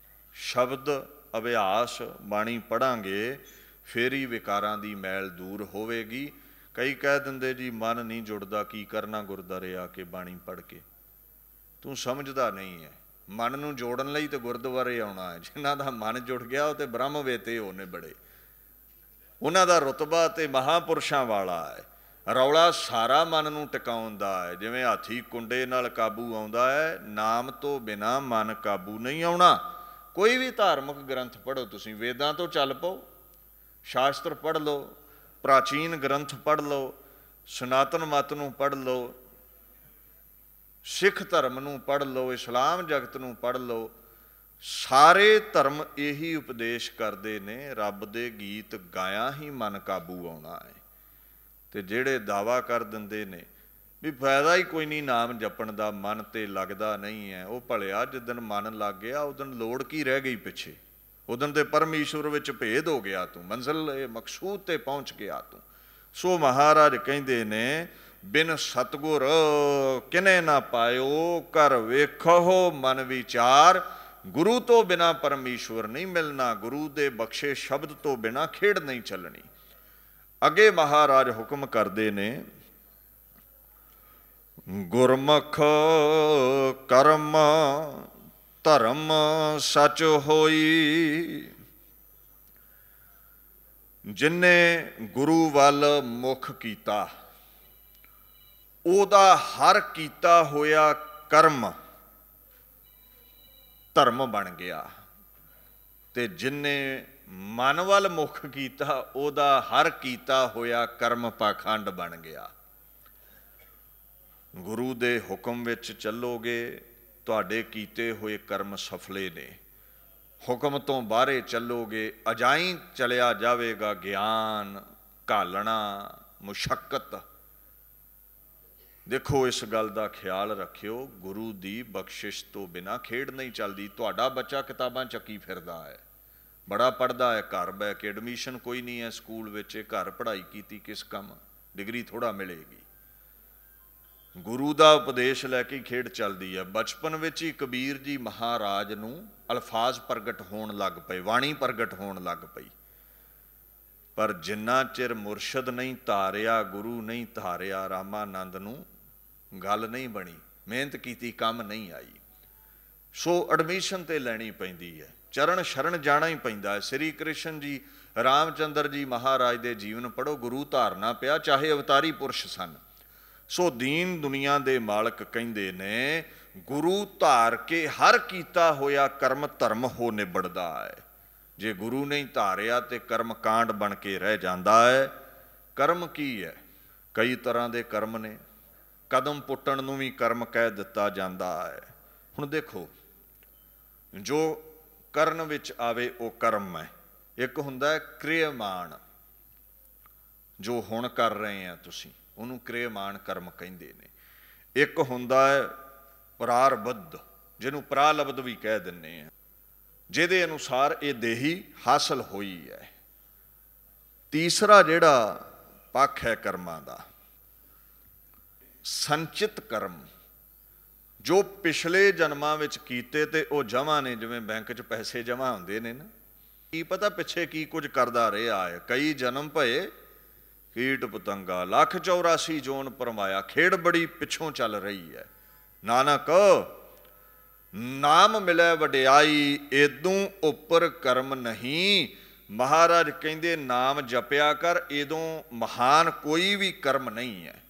ਸ਼ਬਦ ਅਭਿਆਸ ਬਾਣੀ ਪੜਾਂਗੇ ਫੇਰ ਹੀ ਵਿਕਾਰਾਂ ਦੀ ਮੈਲ ਦੂਰ ਹੋਵੇਗੀ। ਕਈ ਕਹਿ ਦਿੰਦੇ ਜੀ ਮਨ ਨਹੀਂ ਜੁੜਦਾ, ਕੀ ਕਰਨਾ ਗੁਰਦੁਆਰੇ ਆ ਕੇ ਬਾਣੀ ਪੜ੍ਹ ਕੇ। ਤੂੰ ਸਮਝਦਾ ਨਹੀਂ ਹੈ, ਮਨ ਨੂੰ ਜੋੜਨ ਲਈ ਤੇ ਗੁਰਦੁਆਰੇ ਆਉਣਾ ਹੈ। ਜਿਨ੍ਹਾਂ ਦਾ ਮਨ ਜੁੜ ਗਿਆ ਉਹ ਤੇ ਬ੍ਰਹਮ ਵੇਤੇ ਹੋਣੇ ਬੜੇ, ਉਹਨਾਂ ਦਾ ਰੁਤਬਾ ਤੇ ਮਹਾਂਪੁਰਸ਼ਾਂ ਵਾਲਾ ਹੈ। ਰੌਲਾ ਸਾਰਾ ਮਨ ਨੂੰ ਟਿਕਾਉਣ ਦਾ ਹੈ। ਜਿਵੇਂ ਹਾਥੀ ਕੁੰਡੇ ਨਾਲ ਕਾਬੂ ਆਉਂਦਾ ਹੈ, ਨਾਮ ਤੋਂ ਬਿਨਾਂ ਮਨ ਕਾਬੂ ਨਹੀਂ ਆਉਣਾ। ਕੋਈ ਵੀ ਧਾਰਮਿਕ ਗ੍ਰੰਥ ਪੜ੍ਹੋ ਤੁਸੀਂ, ਵੇਦਾਂ ਤੋਂ ਚੱਲ ਪਓ, ਸ਼ਾਸਤਰ ਪੜ੍ਹ ਲਓ, ਪ੍ਰਾਚੀਨ ਗ੍ਰੰਥ ਪੜ੍ਹ ਲਓ, ਸਨਾਤਨ ਮਤ ਨੂੰ ਪੜ੍ਹ ਲਓ, ਸਿੱਖ ਧਰਮ ਨੂੰ ਪੜ੍ਹ ਲਓ, ਇਸਲਾਮ ਜਗਤ ਨੂੰ ਪੜ੍ਹ ਲਓ, ਸਾਰੇ ਧਰਮ ਇਹੀ ਉਪਦੇਸ਼ ਕਰਦੇ ਨੇ, ਰੱਬ ਦੇ ਗੀਤ ਗਾਇਆ ਹੀ ਮਨ ਕਾਬੂ ਆਉਣਾ ਹੈ। ਤੇ ਜਿਹੜੇ ਦਾਵਾ ਕਰ ਦਿੰਦੇ ਨੇ ਵੀ ਫਾਇਦਾ ਹੀ ਕੋਈ ਨਹੀਂ ਨਾਮ ਜਪਣ ਦਾ, ਮਨ ਤੇ ਲੱਗਦਾ ਨਹੀਂ ਹੈ, ਉਹ ਭਲਿਆ ਜਿੱਦਣ ਮਨ ਲੱਗ ਗਿਆ ਉਦੋਂ ਲੋੜ ਕੀ ਰਹਿ ਗਈ ਪਿੱਛੇ, ਉਦੋਂ ਤੇ ਪਰਮੇਸ਼ਵਰ ਵਿੱਚ ਭੇਦ ਹੋ ਗਿਆ ਤੂੰ, ਮੰਜ਼ਿਲ ਮਕਸੂਦ ਤੇ ਪਹੁੰਚ ਗਿਆ ਤੂੰ। ਸੋ ਮਹਾਰਾਜ ਕਹਿੰਦੇ ਨੇ ਬਿਨ ਸਤਗੁਰ ਕਿਨੇ ਨਾ ਪਾਇਓ, ਕਰ ਵੇਖੋ ਮਨ ਵਿਚਾਰ, ਗੁਰੂ ਤੋਂ ਬਿਨਾ ਪਰਮੇਸ਼ਵਰ ਨਹੀਂ ਮਿਲਣਾ, ਗੁਰੂ ਦੇ ਬਖਸ਼ੇ ਸ਼ਬਦ ਤੋਂ ਬਿਨਾ ਖੇਡ ਨਹੀਂ ਚੱਲਣੀ। ਅੱਗੇ ਮਹਾਰਾਜ ਹੁਕਮ ਕਰਦੇ ਨੇ, ਗੁਰਮੁਖ ਕਰਮ ਧਰਮ ਸਚ ਹੋਈ, ਜਿਨੇ ਗੁਰੂ ਵੱਲ ਮੁਖ ਕੀਤਾ, ਉਹਦਾ ਹਰ ਕੀਤਾ ਹੋਇਆ ਕਰਮ ਧਰਮ ਬਣ ਗਿਆ, ਤੇ ਜਿਨੇ ਮਨ ਵੱਲ ਮੁਖ ਕੀਤਾ, ਉਹਦਾ ਹਰ ਕੀਤਾ ਹੋਇਆ ਕਰਮ ਪਾਖੰਡ ਬਣ ਗਿਆ। ਗੁਰੂ ਦੇ ਹੁਕਮ ਵਿੱਚ ਚੱਲੋਗੇ, ਤੁਹਾਡੇ ਕੀਤੇ ਹੋਏ ਕਰਮ ਸਫਲੇ ਨੇ। ਹੁਕਮ ਤੋਂ ਬਾਹਰੇ ਚੱਲੋਗੇ, ਅਜਾਈਂ ਚਲਿਆ ਜਾਵੇਗਾ ਗਿਆਨ, ਘਾਲਣਾ, ਮੁਸ਼ੱਕਤ। ਦੇਖੋ ਇਸ ਗੱਲ ਦਾ ਖਿਆਲ ਰੱਖਿਓ, ਗੁਰੂ ਦੀ ਬਖਸ਼ਿਸ਼ ਤੋਂ ਬਿਨਾਂ ਖੇਡ ਨਹੀਂ ਚੱਲਦੀ। ਤੁਹਾਡਾ ਬੱਚਾ ਕਿਤਾਬਾਂ ਚੱਕੀ ਫਿਰਦਾ ਹੈ, ਬੜਾ ਪੜ੍ਹਦਾ ਹੈ, ਘਰ ਬਹਿ ਕੇ ਐਡਮਿਸ਼ਨ ਕੋਈ ਨਹੀਂ ਹੈ ਸਕੂਲ ਵਿੱਚ, ਘਰ ਪੜ੍ਹਾਈ ਕੀਤੀ ਕਿਸ ਕੰਮ, ਡਿਗਰੀ ਥੋੜ੍ਹਾ ਮਿਲੇਗੀ। ਗੁਰੂ ਦਾ ਉਪਦੇਸ਼ ਲੈ ਕੇ ਖੇਡ ਚੱਲਦੀ ਹੈ। ਬਚਪਨ ਵਿੱਚ ਹੀ ਕਬੀਰ ਜੀ ਮਹਾਰਾਜ ਨੂੰ ਅਲਫਾਜ਼ ਪ੍ਰਗਟ ਹੋਣ ਲੱਗ ਪਏ, ਬਾਣੀ ਪ੍ਰਗਟ ਹੋਣ ਲੱਗ ਪਈ, ਪਰ ਜਿੰਨਾ ਚਿਰ ਮੁਰਸ਼ਦ ਨਹੀਂ ਧਾਰਿਆ, ਗੁਰੂ ਨਹੀਂ ਧਾਰਿਆ ਰਾਮਾਨੰਦ ਨੂੰ, ਗੱਲ ਨਹੀਂ ਬਣੀ, ਮਿਹਨਤ ਕੀਤੀ ਕੰਮ ਨਹੀਂ ਆਈ। ਸੋ ਐਡਮਿਸ਼ਨ ਤੇ ਲੈਣੀ ਪੈਂਦੀ ਹੈ, ਚਰਨ ਸ਼ਰਨ ਜਾਣਾ ਹੀ ਪੈਂਦਾ ਹੈ। ਸ੍ਰੀ ਕ੍ਰਿਸ਼ਨ ਜੀ, ਰਾਮਚੰਦਰ ਜੀ ਮਹਾਰਾਜ ਦੇ ਜੀਵਨ ਪੜ੍ਹੋ, ਗੁਰੂ ਧਾਰਨਾ ਪਿਆ, ਚਾਹੇ ਅਵਤਾਰੀ ਪੁਰਸ਼ ਸਨ। ਸੋ ਦੀਨ ਦੁਨੀਆ ਦੇ ਮਾਲਕ ਕਹਿੰਦੇ ਨੇ, ਗੁਰੂ ਧਾਰ ਕੇ ਹਰ ਕੀਤਾ ਹੋਇਆ ਕਰਮ ਧਰਮ ਹੋ ਨਿਬੜਦਾ ਹੈ। ਜੇ ਗੁਰੂ ਨਹੀਂ ਧਾਰਿਆ ਤੇ ਕਰਮ ਕਾਂਡ ਬਣ ਕੇ ਰਹਿ ਜਾਂਦਾ ਹੈ। ਕਰਮ ਕੀ ਹੈ? ਕਈ ਤਰ੍ਹਾਂ ਦੇ ਕਰਮ ਨੇ, ਕਦਮ ਪੁੱਟਣ ਨੂੰ ਵੀ ਕਰਮ ਕਹਿ ਦਿੱਤਾ ਜਾਂਦਾ ਹੈ। ਹੁਣ ਦੇਖੋ, ਜੋ ਕਰਨ ਵਿੱਚ ਆਵੇ ਉਹ ਕਰਮ ਹੈ। ਇੱਕ ਹੁੰਦਾ ਹੈ ਕ੍ਰਿਆਮਾਨ, ਜੋ ਹੁਣ ਕਰ ਰਹੇ ਆ ਤੁਸੀਂ, ਉਹਨੂੰ ਕ੍ਰਿਆਮਾਨ ਕਰਮ ਕਹਿੰਦੇ ਨੇ। ਇੱਕ ਹੁੰਦਾ ਹੈ ਪ੍ਰਾਰਬਧ, ਜਿਹਨੂੰ ਪ੍ਰਾਲਬਧ ਵੀ ਕਹਿ ਦਿੰਦੇ ਆ, ਜਿਹਦੇ ਅਨੁਸਾਰ ਇਹ ਦੇਹੀ ਹਾਸਲ ਹੋਈ ਹੈ। ਤੀਸਰਾ ਜਿਹੜਾ ਪੱਖ ਹੈ ਕਰਮਾਂ ਦਾ, ਸੰਚਿਤ ਕਰਮ, ਜੋ ਪਿਛਲੇ ਜਨਮਾਂ ਵਿੱਚ ਕੀਤੇ ਤੇ ਉਹ ਜਮ੍ਹਾਂ ਨੇ। ਜਿਵੇਂ ਬੈਂਕ 'ਚ ਪੈਸੇ ਜਮ੍ਹਾਂ ਹੁੰਦੇ ਨੇ ਨਾ, ਕੀ ਪਤਾ ਪਿੱਛੇ ਕੀ ਕੁਝ ਕਰਦਾ ਰਿਹਾ ਹੈ। ਕਈ ਜਨਮ ਭਏ ਕੀਟ ਪਤੰਗਾ, 184 ਜੋਨ ਪਰਮਾਇਆ, ਖੇਡ ਬੜੀ ਪਿੱਛੋਂ ਚੱਲ ਰਹੀ ਹੈ। ਨਾਨਕ ਨਾਮ ਮਿਲੇ ਵਡਿਆਈ, ਏਦੋਂ ਉੱਪਰ ਕਰਮ ਨਹੀਂ। ਮਹਾਰਾਜ ਕਹਿੰਦੇ ਨਾਮ ਜਪਿਆ ਕਰ, ਇਹਦੋਂ ਮਹਾਨ ਕੋਈ ਵੀ ਕਰਮ ਨਹੀਂ ਹੈ।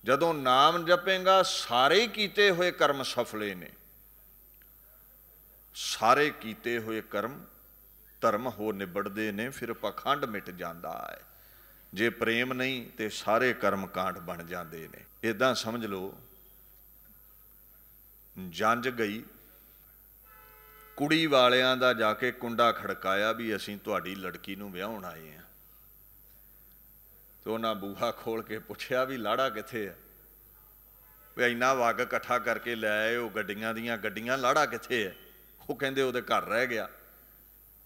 ਜਦੋਂ ਨਾਮ ਜਪੇਗਾ ਸਾਰੇ ਕੀਤੇ ਹੋਏ ਕਰਮ ਸਫਲੇ ਨੇ, ਸਾਰੇ ਕੀਤੇ ਹੋਏ ਕਰਮ ਧਰਮ ਹੋ ਨਿਬੜਦੇ ਨੇ, ਫਿਰ ਪਖੰਡ ਮਿਟ ਜਾਂਦਾ ਹੈ। ਜੇ ਪ੍ਰੇਮ ਨਹੀਂ ਤੇ ਸਾਰੇ ਕਰਮ ਕਾਂਡ ਬਣ ਜਾਂਦੇ ਨੇ। ਇੱਦਾਂ ਸਮਝ ਲਓ, ਜੰਝ ਗਈ, ਕੁੜੀ ਵਾਲਿਆਂ ਦਾ ਜਾ ਕੇ ਕੁੰਡਾ ਖੜਕਾਇਆ ਵੀ ਅਸੀਂ ਤੁਹਾਡੀ ਲੜਕੀ ਨੂੰ ਵਿਆਹੁਣ ਆਏ ਹਾਂ। ਤੇ ਉਹਨਾਂ ਬੂਹਾ ਖੋਲ ਕੇ ਪੁੱਛਿਆ ਵੀ ਲਾੜਾ ਕਿੱਥੇ ਹੈ? ਵੀ ਇੰਨਾ ਵਗ ਇਕੱਠਾ ਕਰਕੇ ਲੈ ਆਏ ਉਹ ਗੱਡੀਆਂ ਦੀਆਂ ਗੱਡੀਆਂ, ਲਾੜਾ ਕਿੱਥੇ ਹੈ? ਉਹ ਕਹਿੰਦੇ ਉਹਦੇ ਘਰ ਰਹਿ ਗਿਆ।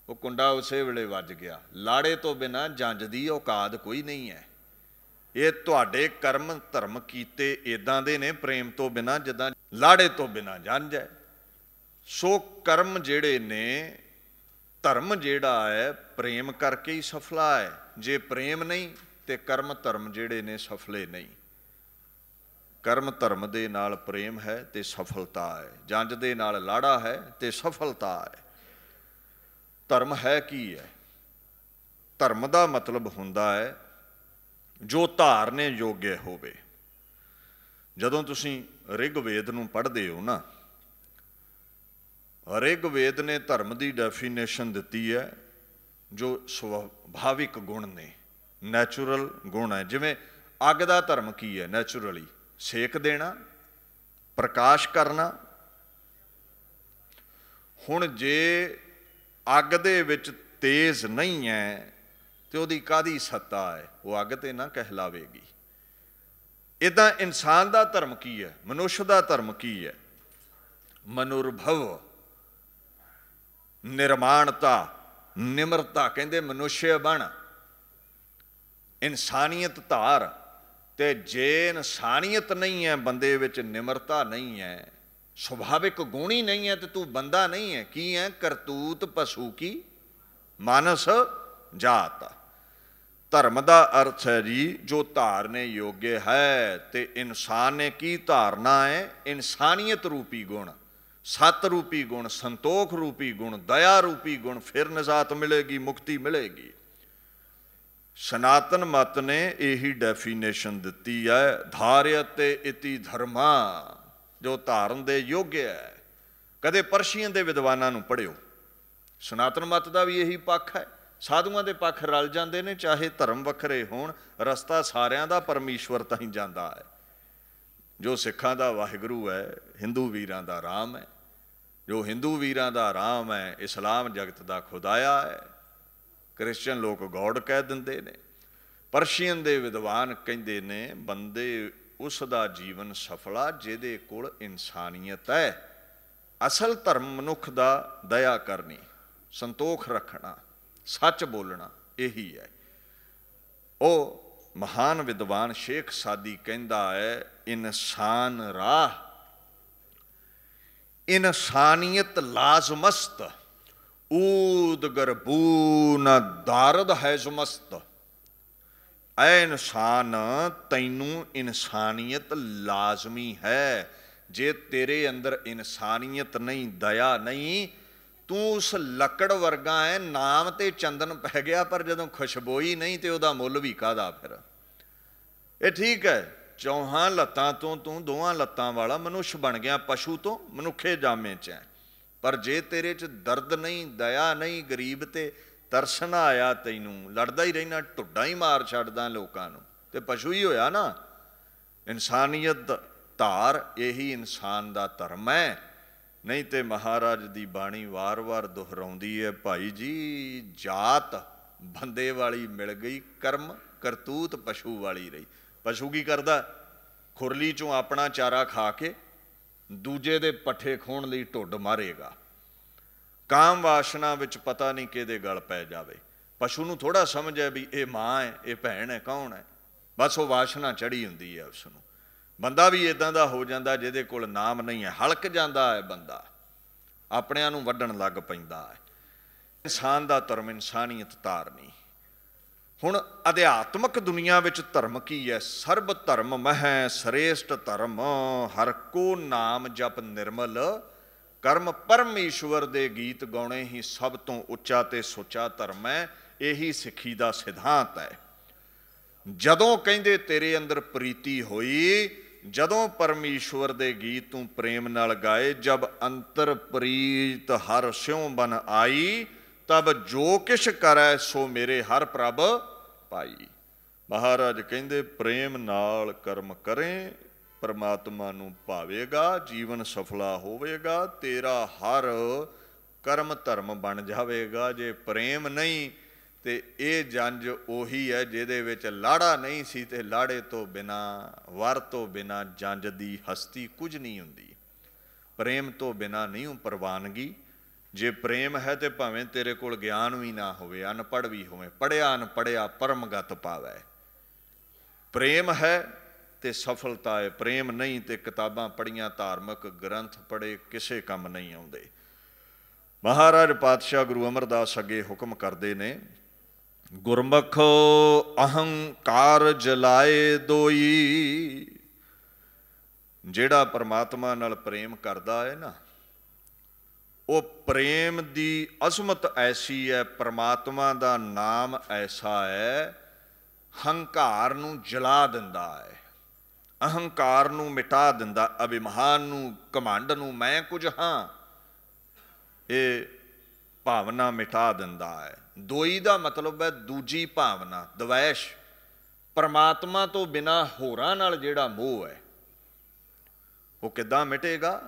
ਉਹ ਕੁੰਡਾ ਉਸੇ ਵੇਲੇ ਵੱਜ ਗਿਆ। ਲਾੜੇ ਤੋਂ ਬਿਨਾਂ ਜੰਝ ਦੀ ਔਕਾਤ ਕੋਈ ਨਹੀਂ ਹੈ। ਇਹ ਤੁਹਾਡੇ ਕਰਮ ਧਰਮ ਕੀਤੇ ਇੱਦਾਂ ਦੇ ਨੇ, ਪ੍ਰੇਮ ਤੋਂ ਬਿਨਾਂ, ਜਿੱਦਾਂ ਲਾੜੇ ਤੋਂ ਬਿਨਾਂ ਜੰਝ ਹੈ। ਸੋ ਕਰਮ ਜਿਹੜੇ ਨੇ, ਧਰਮ ਜਿਹੜਾ ਹੈ ਪ੍ਰੇਮ ਕਰਕੇ ਹੀ ਸਫਲਾ ਹੈ। ਜੇ ਪ੍ਰੇਮ ਨਹੀਂ ਤੇ ਕਰਮ ਧਰਮ ਜਿਹੜੇ ਨੇ ਸਫਲੇ ਨਹੀਂ। ਕਰਮ ਧਰਮ ਦੇ ਨਾਲ ਪ੍ਰੇਮ ਹੈ ਤੇ ਸਫਲਤਾ ਹੈ, ਜੰਝ ਦੇ ਨਾਲ ਲਾੜਾ ਹੈ ਤੇ ਸਫਲਤਾ ਹੈ। ਧਰਮ ਹੈ ਕੀ ਹੈ? ਧਰਮ ਦਾ ਮਤਲਬ ਹੁੰਦਾ ਹੈ ਜੋ ਧਾਰਨੇ ਯੋग्य ਹੋਵੇ। ਜਦੋਂ ਤੁਸੀਂ ਰਿਗਵੇਦ ਨੂੰ ਪੜ੍ਹਦੇ ਹੋ ਨਾ, ਰਿਗਵੇਦ ਨੇ ਧਰਮ ਦੀ ਡੈਫੀਨੇਸ਼ਨ ਦਿੱਤੀ ਹੈ ਜੋ ਸੁਭਾਵਿਕ ਗੁਣ ਨੇ, ਨੈਚੁਰਲ ਗੁਣ ਹੈ। ਜਿਵੇਂ ਅੱਗ ਦਾ ਧਰਮ ਕੀ ਹੈ? ਨੈਚੁਰਲੀ ਸੇਕ ਦੇਣਾ, ਪ੍ਰਕਾਸ਼ ਕਰਨਾ। ਹੁਣ ਜੇ ਅੱਗ ਦੇ ਵਿੱਚ ਤੇਜ਼ ਨਹੀਂ ਹੈ ਤੇ ਉਹਦੀ ਕਾਹਦੀ ਸੱਤਾ ਹੈ? ਉਹ ਅੱਗ ਤੇ ਨਾ ਕਹਿਲਾਵੇਗੀ। ਇੱਦਾਂ ਇਨਸਾਨ ਦਾ ਧਰਮ ਕੀ ਹੈ? ਮਨੁੱਖ ਦਾ ਧਰਮ ਕੀ ਹੈ? ਮਨੁਰਭਵ, ਨਿਰਮਾਣਤਾ, ਨਿਮਰਤਾ। ਕਹਿੰਦੇ ਮਨੁੱਖ ਬਣ, ਇਨਸਾਨੀਅਤ ਧਾਰ। ਤੇ ਜੇ ਇਨਸਾਨੀਅਤ ਨਹੀਂ ਹੈ ਬੰਦੇ ਵਿੱਚ, ਨਿਮਰਤਾ ਨਹੀਂ ਹੈ, ਸੁਭਾਵਿਕ ਗੁਣ ਹੀ ਨਹੀਂ ਹੈ, ਤੇ ਤੂੰ ਬੰਦਾ ਨਹੀਂ ਹੈ। ਕੀ ਹੈ? ਕਰਤੂਤ ਪਸ਼ੂ ਕੀ ਮਾਨਸ ਜਾਤ। ਧਰਮ ਦਾ ਅਰਥ ਹੈ ਜੀ ਜੋ ਧਾਰਨੇ ਯੋग्य ਹੈ। ਤੇ ਇਨਸਾਨ ਨੇ ਕੀ ਧਾਰਨਾ ਹੈ? ਇਨਸਾਨੀਅਤ ਰੂਪੀ ਗੁਣ, ਸਤ ਰੂਪੀ ਗੁਣ, ਸੰਤੋਖ ਰੂਪੀ ਗੁਣ, ਦਇਆ ਰੂਪੀ ਗੁਣ। ਫਿਰ ਨਿਜਾਤ ਮਿਲੇਗੀ, ਮੁਕਤੀ ਮਿਲੇਗੀ। ਸਨਾਤਨ ਮਤ ਨੇ ਇਹੀ ਡੈਫੀਨੇਸ਼ਨ ਦਿੱਤੀ ਹੈ, ਧਾਰਿਅਤੇ ਇਤੀ ਧਰਮਾ, ਜੋ ਧਾਰਨ ਦੇ ਯੋग्य ਹੈ। ਕਦੇ ਪਰਸ਼ੀਅਨ ਦੇ ਵਿਦਵਾਨਾਂ ਨੂੰ ਪੜ੍ਹਿਓ। ਸਨਾਤਨ ਮਤ ਦਾ ਵੀ ਇਹੀ ਪੱਖ ਹੈ। ਸਾਧੂਆਂ ਦੇ ਪੱਖ ਰਲ ਜਾਂਦੇ ਨੇ, ਚਾਹੇ ਧਰਮ ਵੱਖਰੇ ਹੋਣ, ਰਸਤਾ ਸਾਰਿਆਂ ਦਾ ਪਰਮੇਸ਼ਵਰ ਤਾਈਂ ਜਾਂਦਾ ਹੈ। ਜੋ ਸਿੱਖਾਂ ਦਾ ਵਾਹਿਗੁਰੂ ਹੈ, ਹਿੰਦੂ ਵੀਰਾਂ ਦਾ ਰਾਮ ਹੈ। ਜੋ ਹਿੰਦੂ ਵੀਰਾਂ ਦਾ ਰਾਮ ਹੈ, ਇਸਲਾਮ ਜਗਤ ਦਾ ਖੁਦਾਇਆ ਹੈ। ਕ੍ਰਿਸਚਨ ਲੋਕ ਗੋਡ ਕਹਿ ਦਿੰਦੇ ਨੇ। ਪਰਸ਼ੀਅਨ ਦੇ ਵਿਦਵਾਨ ਕਹਿੰਦੇ ਨੇ ਬੰਦੇ ਉਸ ਦਾ ਜੀਵਨ ਸਫਲਾ ਜਿਹਦੇ ਕੋਲ ਇਨਸਾਨੀਅਤ ਹੈ। ਅਸਲ ਧਰਮ ਮਨੁੱਖ ਦਾ ਦਇਆ ਕਰਨੀ, ਸੰਤੋਖ ਰੱਖਣਾ, ਸੱਚ ਬੋਲਣਾ, ਇਹੀ ਹੈ। ਉਹ ਮਹਾਨ ਵਿਦਵਾਨ ਸ਼ੇਖ ਸਾਦੀ ਕਹਿੰਦਾ ਹੈ, ਇਨਸਾਨ ਰਾਹ ਇਨਸਾਨੀਅਤ ਲਾਜ਼ਮਸਤ, ਊਦ ਗਰਬੂ ਨ ਦਾਰਦ ਹੈ ਜ਼ਮਸਤ। ਐ ਇਨਸਾਨ, ਤੈਨੂੰ ਇਨਸਾਨੀਅਤ ਲਾਜ਼ਮੀ ਹੈ। ਜੇ ਤੇਰੇ ਅੰਦਰ ਇਨਸਾਨੀਅਤ ਨਹੀਂ, ਦਇਆ ਨਹੀਂ, ਤੂੰ ਉਸ ਲੱਕੜ ਵਰਗਾ ਹੈ। ਨਾਮ ਤੇ ਚੰਦਨ ਪੈ ਗਿਆ, ਪਰ ਜਦੋਂ ਖੁਸ਼ਬੋਈ ਨਹੀਂ ਤੇ ਉਹਦਾ ਮੁੱਲ ਵੀ ਕਾਹਦਾ ਫਿਰ। ਇਹ ਠੀਕ ਹੈ, ਚੌਹਾਂ ਲੱਤਾਂ ਤੋਂ ਤੂੰ ਦੋਹਾਂ ਲੱਤਾਂ ਵਾਲਾ ਮਨੁੱਖ ਬਣ ਗਿਆ, ਪਸ਼ੂ ਤੋਂ ਮਨੁੱਖੇ ਜਾਮੇ 'ਚ ਹੈ। ਪਰ ਜੇ ਤੇਰੇ 'ਚ ਦਰਦ ਨਹੀਂ, ਦਇਆ ਨਹੀਂ, ਗਰੀਬ ਤੇ ਤਰਸ ਨਾ ਆਇਆ, ਤੈਨੂੰ ਲੜਦਾ ਹੀ ਰਹਿਣਾ, ਢੁੱਡਾਂ ਹੀ ਮਾਰ ਛੱਡਦਾ ਲੋਕਾਂ ਨੂੰ, ਤੇ ਪਸ਼ੂ ਹੀ ਹੋਇਆ ਨਾ। ਇਨਸਾਨੀਅਤ ਧਾਰ, ਇਹੀ ਇਨਸਾਨ ਦਾ ਧਰਮ ਹੈ। ਨਹੀਂ ਤੇ ਮਹਾਰਾਜ ਦੀ ਬਾਣੀ ਵਾਰ-ਵਾਰ ਦੁਹਰਾਉਂਦੀ ਹੈ, ਭਾਈ ਜੀ ਜਾਤ ਬੰਦੇ ਵਾਲੀ ਮਿਲ ਗਈ, ਕਰਮ ਕਰਤੂਤ ਪਸ਼ੂ ਵਾਲੀ ਰਹੀ। ਪਸ਼ੂ ਕੀ ਕਰਦਾ? ਖੁਰਲੀ 'ਚੋਂ ਆਪਣਾ ਚਾਰਾ ਖਾ ਕੇ ਦੂਜੇ ਦੇ ਪੱਠੇ ਖੋਣ ਲਈ ਢੁੱਡ ਮਾਰੇਗਾ। ਕਾਮ ਵਾਸ਼ਨਾ ਵਿੱਚ ਪਤਾ ਨਹੀਂ ਕਿਹਦੇ ਗਲ ਪੈ ਜਾਵੇ। ਪਸ਼ੂ ਨੂੰ ਥੋੜ੍ਹਾ ਸਮਝ ਹੈ ਵੀ ਇਹ ਮਾਂ ਹੈ, ਇਹ ਭੈਣ ਹੈ, ਕੌਣ ਹੈ। ਬਸ ਉਹ ਵਾਸ਼ਨਾ ਚੜ੍ਹੀ ਹੁੰਦੀ ਹੈ ਉਸ ਨੂੰ। ਬੰਦਾ ਵੀ ਇੱਦਾਂ ਦਾ ਹੋ ਜਾਂਦਾ ਜਿਹਦੇ ਕੋਲ ਨਾਮ ਨਹੀਂ ਹੈ, ਹਲਕ ਜਾਂਦਾ ਹੈ ਬੰਦਾ, ਆਪਣਿਆਂ ਨੂੰ ਵੱਢਣ ਲੱਗ ਪੈਂਦਾ ਹੈ। ਇਨਸਾਨ ਦਾ ਧਰਮ ਇਨਸਾਨੀਅਤ ਧਾਰਨੀ। ਹੁਣ ਅਧਿਆਤਮਕ ਦੁਨੀਆ ਵਿੱਚ ਧਰਮ ਕੀ ਹੈ? ਸਰਬ ਧਰਮ ਮਹਿ ਸ੍ਰੇਸ਼ਟ ਧਰਮ, ਹਰ ਕੋ ਨਾਮ ਜਪ ਨਿਰਮਲ, ਕਰਮ ਪਰਮੇਸ਼ਵਰ ਦੇ ਗੀਤ ਗਾਉਣੇ ਹੀ ਸਭ ਤੋਂ ਉੱਚਾ ਤੇ ਸੁੱਚਾ ਧਰਮ ਹੈ। ਇਹੀ ਸਿੱਖੀ ਦਾ ਸਿਧਾਂਤ ਹੈ। ਜਦੋਂ ਕਹਿੰਦੇ ਤੇਰੇ ਅੰਦਰ ਪ੍ਰੀਤੀ ਹੋਈ, ਜਦੋਂ ਪਰਮੇਸ਼ਵਰ ਦੇ ਗੀਤ ਤੂੰ ਪ੍ਰੇਮ ਨਾਲ ਗਾਏ, ਜਬ ਅੰਤਰ ਪ੍ਰੀਤ ਹਰ ਸਿਉ ਬਨ ਆਈ, ਤਬ ਜੋ ਕਿਛ ਕਰੈ ਸੋ ਮੇਰੇ ਹਰ ਪ੍ਰਭ ਪਾਈ। ਮਹਾਰਾਜ ਕਹਿੰਦੇ ਪ੍ਰੇਮ ਨਾਲ ਕਰਮ ਕਰੇ, ਪਰਮਾਤਮਾ ਨੂੰ ਭਾਵੇਗਾ, ਜੀਵਨ ਸਫਲਾ ਹੋਵੇਗਾ, ਤੇਰਾ ਹਰ ਕਰਮ ਧਰਮ ਬਣ ਜਾਵੇਗਾ। ਜੇ ਪ੍ਰੇਮ ਨਹੀਂ ਤੇ ਇਹ ਜੰਜ ਉਹੀ ਹੈ ਜਿਹਦੇ ਵਿੱਚ ਲਾੜਾ ਨਹੀਂ ਸੀ, ਤੇ ਲਾੜੇ ਤੋਂ ਬਿਨਾਂ, ਵਰ ਤੋਂ ਬਿਨਾਂ ਜੰਜ ਦੀ ਹਸਤੀ ਕੁਝ ਨਹੀਂ ਹੁੰਦੀ। ਪ੍ਰੇਮ ਤੋਂ ਬਿਨਾਂ ਨਹੀਂ ਉਹ ਪ੍ਰਵਾਨਗੀ। ਜੇ ਪ੍ਰੇਮ ਹੈ ਤੇ ਭਾਵੇਂ ਤੇਰੇ ਕੋਲ ਗਿਆਨ ਵੀ ਨਾ ਹੋਵੇ, ਅਨਪੜ੍ਹ ਵੀ ਹੋਵੇ, ਪੜ੍ਹਿਆ ਅਨਪੜ੍ਹਿਆ ਪਰਮਗਤ ਪਾਵੈ। ਪ੍ਰੇਮ ਹੈ ਤੇ ਸਫਲਤਾ ਹੈ, ਪ੍ਰੇਮ ਨਹੀਂ ਤੇ ਕਿਤਾਬਾਂ ਪੜ੍ਹੀਆਂ, ਧਾਰਮਿਕ ਗ੍ਰੰਥ ਪੜ੍ਹੇ, ਕਿਸੇ ਕੰਮ ਨਹੀਂ ਆਉਂਦੇ। ਮਹਾਰਾਜ ਪਾਤਸ਼ਾਹ ਗੁਰੂ ਅਮਰਦਾਸ ਅੱਗੇ ਹੁਕਮ ਕਰਦੇ ਨੇ, ਗੁਰਮੁਖ ਅਹੰਕਾਰ ਜਲਾਏ ਦੋਈ। ਜਿਹੜਾ ਪਰਮਾਤਮਾ ਨਾਲ ਪ੍ਰੇਮ ਕਰਦਾ ਹੈ ਨਾ, ਉਹ ਪ੍ਰੇਮ ਦੀ ਅਜ਼ਮਤ ਐਸੀ ਹੈ, ਪਰਮਾਤਮਾ ਦਾ ਨਾਮ ਐਸਾ ਹੈ, ਹੰਕਾਰ ਨੂੰ ਜਲਾ ਦਿੰਦਾ ਹੈ, ਅਹੰਕਾਰ ਨੂੰ ਮਿਟਾ ਦਿੰਦਾ, ਅਭਿਮਾਨ ਨੂੰ, ਘਮੰਡ ਨੂੰ, ਮੈਂ ਕੁਝ ਹਾਂ, ਇਹ ਭਾਵਨਾ ਮਿਟਾ ਦਿੰਦਾ ਹੈ। ਦੋਈ ਦਾ ਮਤਲਬ ਹੈ ਦੂਜੀ ਭਾਵਨਾ, ਦਵੈਸ਼। ਪਰਮਾਤਮਾ ਤੋਂ ਬਿਨਾਂ ਹੋਰਾਂ ਨਾਲ ਜਿਹੜਾ ਮੋਹ ਹੈ ਉਹ ਕਿੱਦਾਂ ਮਿਟੇਗਾ?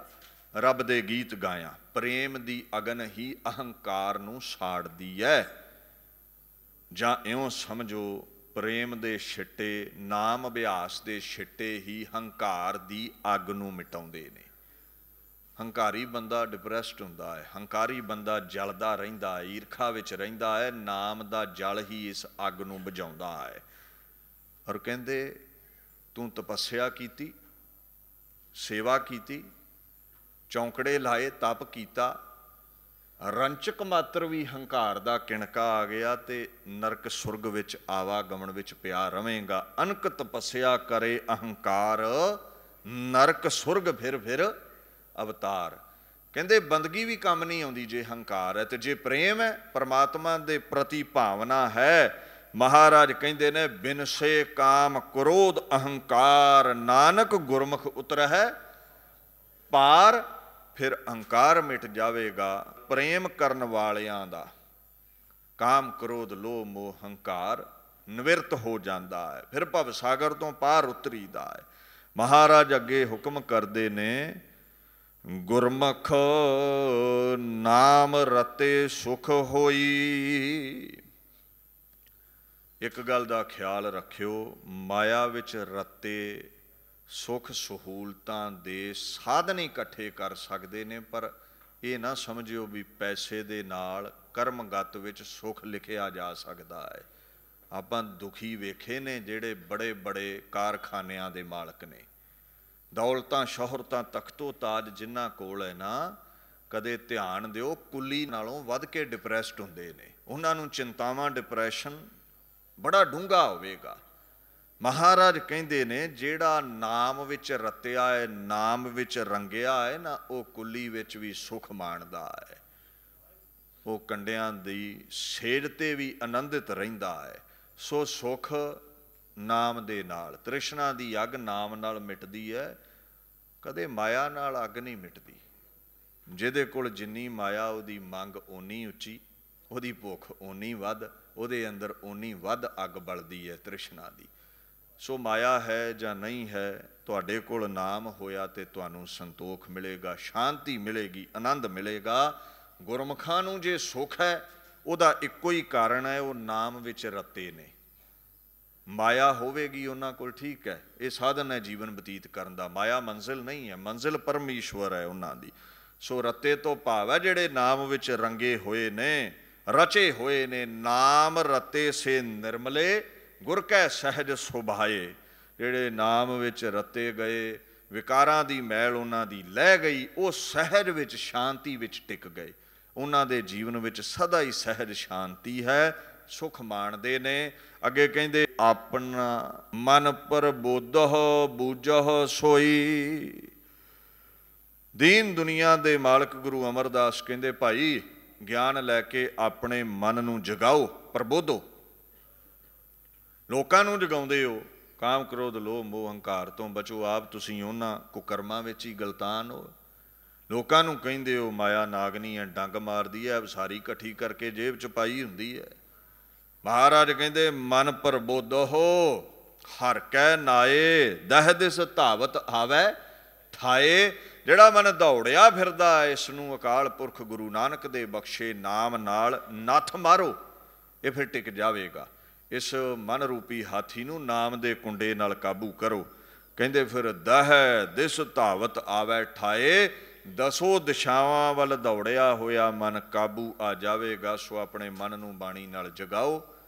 ਰੱਬ ਦੇ ਗੀਤ ਗਾਇਆ। ਪ੍ਰੇਮ ਦੀ ਅਗਨ ਹੀ ਅਹੰਕਾਰ ਨੂੰ ਸਾੜਦੀ ਹੈ। ਜਾਂ ਇਉਂ ਸਮਝੋ, ਪ੍ਰੇਮ ਦੇ ਛਿੱਟੇ, ਨਾਮ ਅਭਿਆਸ ਦੇ ਛਿੱਟੇ ਹੀ ਹੰਕਾਰ ਦੀ ਅੱਗ ਨੂੰ ਮਿਟਾਉਂਦੇ ਨੇ। ਹੰਕਾਰੀ ਬੰਦਾ ਡਿਪਰੈਸਡ ਹੁੰਦਾ ਹੈ, ਹੰਕਾਰੀ ਬੰਦਾ ਜਲਦਾ ਰਹਿੰਦਾ ਹੈ, ਈਰਖਾ ਵਿੱਚ ਰਹਿੰਦਾ ਹੈ। ਨਾਮ ਦਾ ਜਲ ਹੀ ਇਸ ਅੱਗ ਨੂੰ ਬੁਝਾਉਂਦਾ ਹੈ। ਔਰ ਕਹਿੰਦੇ ਤੂੰ ਤਪੱਸਿਆ ਕੀਤੀ, ਸੇਵਾ ਕੀਤੀ, ਚੌਂਕੜੇ ਲਾਏ, ਤਪ ਕੀਤਾ, ਰੰਚਕ ਮਾਤਰ ਵੀ ਹੰਕਾਰ ਦਾ ਕਿਣਕਾ ਆ ਗਿਆ ਤੇ ਨਰਕ ਸੁਰਗ ਵਿੱਚ ਆਵਾਗਮਨ ਵਿੱਚ ਪਿਆ ਰਵੇਂਗਾ। ਅਨਕ ਤਪੱਸਿਆ ਕਰੇ ਅਹੰਕਾਰ, ਨਰਕ ਸੁਰਗ ਫਿਰ ਅਵਤਾਰ। ਕਹਿੰਦੇ ਬੰਦਗੀ ਵੀ ਕੰਮ ਨਹੀਂ ਆਉਂਦੀ ਜੇ ਹੰਕਾਰ ਹੈ, ਤੇ ਜੇ ਪ੍ਰੇਮ ਹੈ, ਪਰਮਾਤਮਾ ਦੇ ਪ੍ਰਤੀ ਭਾਵਨਾ ਹੈ, ਮਹਾਰਾਜ ਕਹਿੰਦੇ ਨੇ ਬਿਨਸੇ ਕਾਮ ਕ੍ਰੋਧ ਅਹੰਕਾਰ, ਨਾਨਕ ਗੁਰਮੁਖ ਉਤਰਹਿ ਪਾਰ। ਫਿਰ ਅਹੰਕਾਰ ਮਿਟ ਜਾਵੇਗਾ। ਪ੍ਰੇਮ ਕਰਨ ਵਾਲਿਆਂ ਦਾ ਕਾਮ ਕ੍ਰੋਧ ਲੋਭ ਮੋਹ ਹੰਕਾਰ ਨਿਵਰਤ ਹੋ ਜਾਂਦਾ ਹੈ। ਫਿਰ ਭਵ ਸਾਗਰ ਤੋਂ ਪਾਰ ਉਤਰੀਦਾ ਹੈ। ਮਹਾਰਾਜ ਅੱਗੇ ਹੁਕਮ ਕਰਦੇ ਨੇ, ਗੁਰਮੁਖ ਨਾਮ ਰਤੇ ਸੁਖ ਹੋਈ। ਇੱਕ ਗੱਲ ਦਾ ਖਿਆਲ ਰੱਖਿਓ, ਮਾਇਆ ਵਿੱਚ ਰਤੇ ਸੁੱਖ ਸਹੂਲਤਾਂ ਦੇ ਸਾਧਨ ਹੀ ਇਕੱਠੇ ਕਰ ਸਕਦੇ ਨੇ, ਪਰ ਇਹ ਨਾ ਸਮਝਿਓ ਵੀ ਪੈਸੇ ਦੇ ਨਾਲ ਕਰਮਗਤ ਵਿੱਚ ਸੁੱਖ ਲਿਖਿਆ ਜਾ ਸਕਦਾ ਹੈ। ਆਪਾਂ ਦੁਖੀ ਵੇਖੇ ਨੇ ਜਿਹੜੇ ਬੜੇ ਬੜੇ ਕਾਰਖਾਨਿਆਂ ਦੇ ਮਾਲਕ ਨੇ, ਦੌਲਤਾਂ ਸ਼ੋਹਰਤਾਂ ਤਖਤੋ ਤਾਜ ਜਿਨ੍ਹਾਂ ਕੋਲ ਹੈ ਨਾ, ਕਦੇ ਧਿਆਨ ਦਿਓ, ਕੁੱਲੀ ਨਾਲੋਂ ਵੱਧ ਕੇ ਡਿਪਰੈਸਡ ਹੁੰਦੇ ਨੇ। ਉਹਨਾਂ ਨੂੰ ਚਿੰਤਾਵਾਂ, ਡਿਪਰੈਸ਼ਨ ਬੜਾ ਡੂੰਘਾ ਹੋਵੇਗਾ। ਮਹਾਰਾਜ ਕਹਿੰਦੇ ਨੇ ਜਿਹੜਾ ਨਾਮ ਵਿੱਚ ਰਤਿਆ ਹੈ, ਨਾਮ ਵਿੱਚ ਰੰਗਿਆ ਹੈ ਨਾ, ਉਹ ਕੁੱਲੀ ਵਿੱਚ ਵੀ ਸੁੱਖ ਮਾਣਦਾ ਹੈ। ਉਹ ਕੰਡਿਆਂ ਦੀ ਸੇਜ ਤੇ ਵੀ ਆਨੰਦਿਤ ਰਹਿੰਦਾ ਹੈ। ਸੋ ਸੁੱਖ ਨਾਮ ਦੇ ਨਾਲ, ਤ੍ਰਿਸ਼ਨਾ ਦੀ ਅੱਗ ਨਾਮ ਨਾਲ ਮਿਟਦੀ ਹੈ, ਕਦੇ ਮਾਇਆ ਨਾਲ ਅੱਗ ਨਹੀਂ ਮਿਟਦੀ। ਜਿਹਦੇ ਕੋਲ ਜਿੰਨੀ ਮਾਇਆ ਉਹਦੀ ਮੰਗ ਓਨੀ ਉੱਚੀ, ਉਹਦੀ ਭੁੱਖ ਓਨੀ ਵੱਧ, ਉਹਦੇ ਅੰਦਰ ਓਨੀ ਵੱਧ ਅੱਗ ਬਲਦੀ ਹੈ ਤ੍ਰਿਸ਼ਨਾ ਦੀ। ਸੋ ਮਾਇਆ ਹੈ ਜਾਂ ਨਹੀਂ ਹੈ, ਤੁਹਾਡੇ ਕੋਲ ਨਾਮ ਹੋਇਆ ਤੇ ਤੁਹਾਨੂੰ ਸੰਤੋਖ ਮਿਲੇਗਾ, ਸ਼ਾਂਤੀ ਮਿਲੇਗੀ, ਆਨੰਦ ਮਿਲੇਗਾ। ਗੁਰਮੁਖਾਂ ਨੂੰ ਜੇ ਸੁੱਖ ਹੈ ਉਹਦਾ ਇੱਕੋ ਹੀ ਕਾਰਨ ਹੈ, ਉਹ ਨਾਮ ਵਿੱਚ ਰਤੇ ਨੇ। ਮਾਇਆ ਹੋਵੇਗੀ ਉਹਨਾਂ ਕੋਲ, ਠੀਕ ਹੈ, ਇਹ ਸਾਧਨ ਹੈ ਜੀਵਨ ਬਤੀਤ ਕਰਨ ਦਾ, ਮਾਇਆ ਮੰਜ਼ਿਲ ਨਹੀਂ ਹੈ, ਮੰਜ਼ਿਲ ਪਰਮੇਸ਼ਵਰ ਹੈ ਉਹਨਾਂ ਦੀ। ਸੋ ਰਤੇ ਤੋਂ ਭਾਵ ਹੈ ਜਿਹੜੇ ਨਾਮ ਵਿੱਚ ਰੰਗੇ ਹੋਏ ਨੇ, ਰਚੇ ਹੋਏ ਨੇ। ਨਾਮ ਰਤੇ ਸੇ ਨਿਰਮਲੇ, ਗੁਰ ਕੈ ਸਹਿਜ ਸੁਭਾਏ। ਜਿਹੜੇ ਨਾਮ ਵਿੱਚ ਰਤੇ ਗਏ, ਵਿਕਾਰਾਂ ਦੀ ਮੈਲ ਉਹਨਾਂ ਦੀ ਲਹਿ ਗਈ, ਉਹ ਸਹਿਜ ਵਿੱਚ, ਸ਼ਾਂਤੀ ਵਿੱਚ ਟਿਕ ਗਏ। ਉਹਨਾਂ ਦੇ ਜੀਵਨ ਵਿੱਚ ਸਦਾ ਹੀ ਸਹਿਜ ਸ਼ਾਂਤੀ ਹੈ, ਸੁਖ ਮਾਣਦੇ ਨੇ। ਅੱਗੇ ਕਹਿੰਦੇ, ਆਪਣਾ ਮਨ ਪ੍ਰਬੋਧਹੁ ਬੂਝਹੁ ਸੋਈ। ਦੀਨ ਦੁਨੀਆ ਦੇ ਮਾਲਕ ਗੁਰੂ ਅਮਰਦਾਸ ਕਹਿੰਦੇ, ਭਾਈ ਗਿਆਨ ਲੈ ਕੇ ਆਪਣੇ ਮਨ ਨੂੰ ਜਗਾਓ, ਪ੍ਰਬੋਧੋ। ਲੋਕਾਂ ਨੂੰ ਜਗਾਉਂਦੇ ਹੋ, ਕਾਮ ਕ੍ਰੋਧ ਲੋਭ ਮੋਹ ਹੰਕਾਰ ਤੋਂ ਬਚੋ, ਆਪ ਤੁਸੀਂ ਉਹਨਾਂ ਕੁਕਰਮਾਂ ਵਿੱਚ ਹੀ ਗਲਤਾਨ ਹੋ। ਲੋਕਾਂ ਨੂੰ ਕਹਿੰਦੇ ਹੋ ਮਾਇਆ ਨਾਗਨੀ ਹੈ, ਡੰਗ ਮਾਰਦੀ ਹੈ, ਸਾਰੀ ਇਕੱਠੀ ਕਰਕੇ ਜੇਬ 'ਚ ਪਾਈ ਹੁੰਦੀ ਹੈ। ਮਹਾਰਾਜ ਕਹਿੰਦੇ, ਮਨ ਪ੍ਰਬੋਧਹੁ ਹਰਿ ਕੈ ਨਾਏ, ਦਹਿ ਦਿਸ ਧਾਵਤ ਆਵੈ ਠਾਏ। ਜਿਹੜਾ ਮਨ ਦੌੜਿਆ ਫਿਰਦਾ, ਇਸ ਨੂੰ ਅਕਾਲ ਪੁਰਖ ਗੁਰੂ ਨਾਨਕ ਦੇ ਬਖਸ਼ੇ ਨਾਮ ਨਾਲ ਨੱਥ ਮਾਰੋ, ਇਹ ਫਿਰ ਟਿਕ ਜਾਵੇਗਾ। ਇਸ ਮਨ ਰੂਪੀ ਹਾਥੀ ਨੂੰ ਨਾਮ ਦੇ ਕੁੰਡੇ ਨਾਲ ਕਾਬੂ ਕਰੋ। ਕਹਿੰਦੇ ਫਿਰ ਦਹਿ ਦਿਸ ਧਾਵਤ ਆਵੈ ਠਾਏ, ਦਸੋ ਦਿਸ਼ਾਵਾਂ ਵੱਲ ਦੌੜਿਆ ਹੋਇਆ ਮਨ ਕਾਬੂ ਆ ਜਾਵੇਗਾ। ਸੋ ਆਪਣੇ ਮਨ ਨੂੰ ਬਾਣੀ ਨਾਲ ਜਗਾਓ,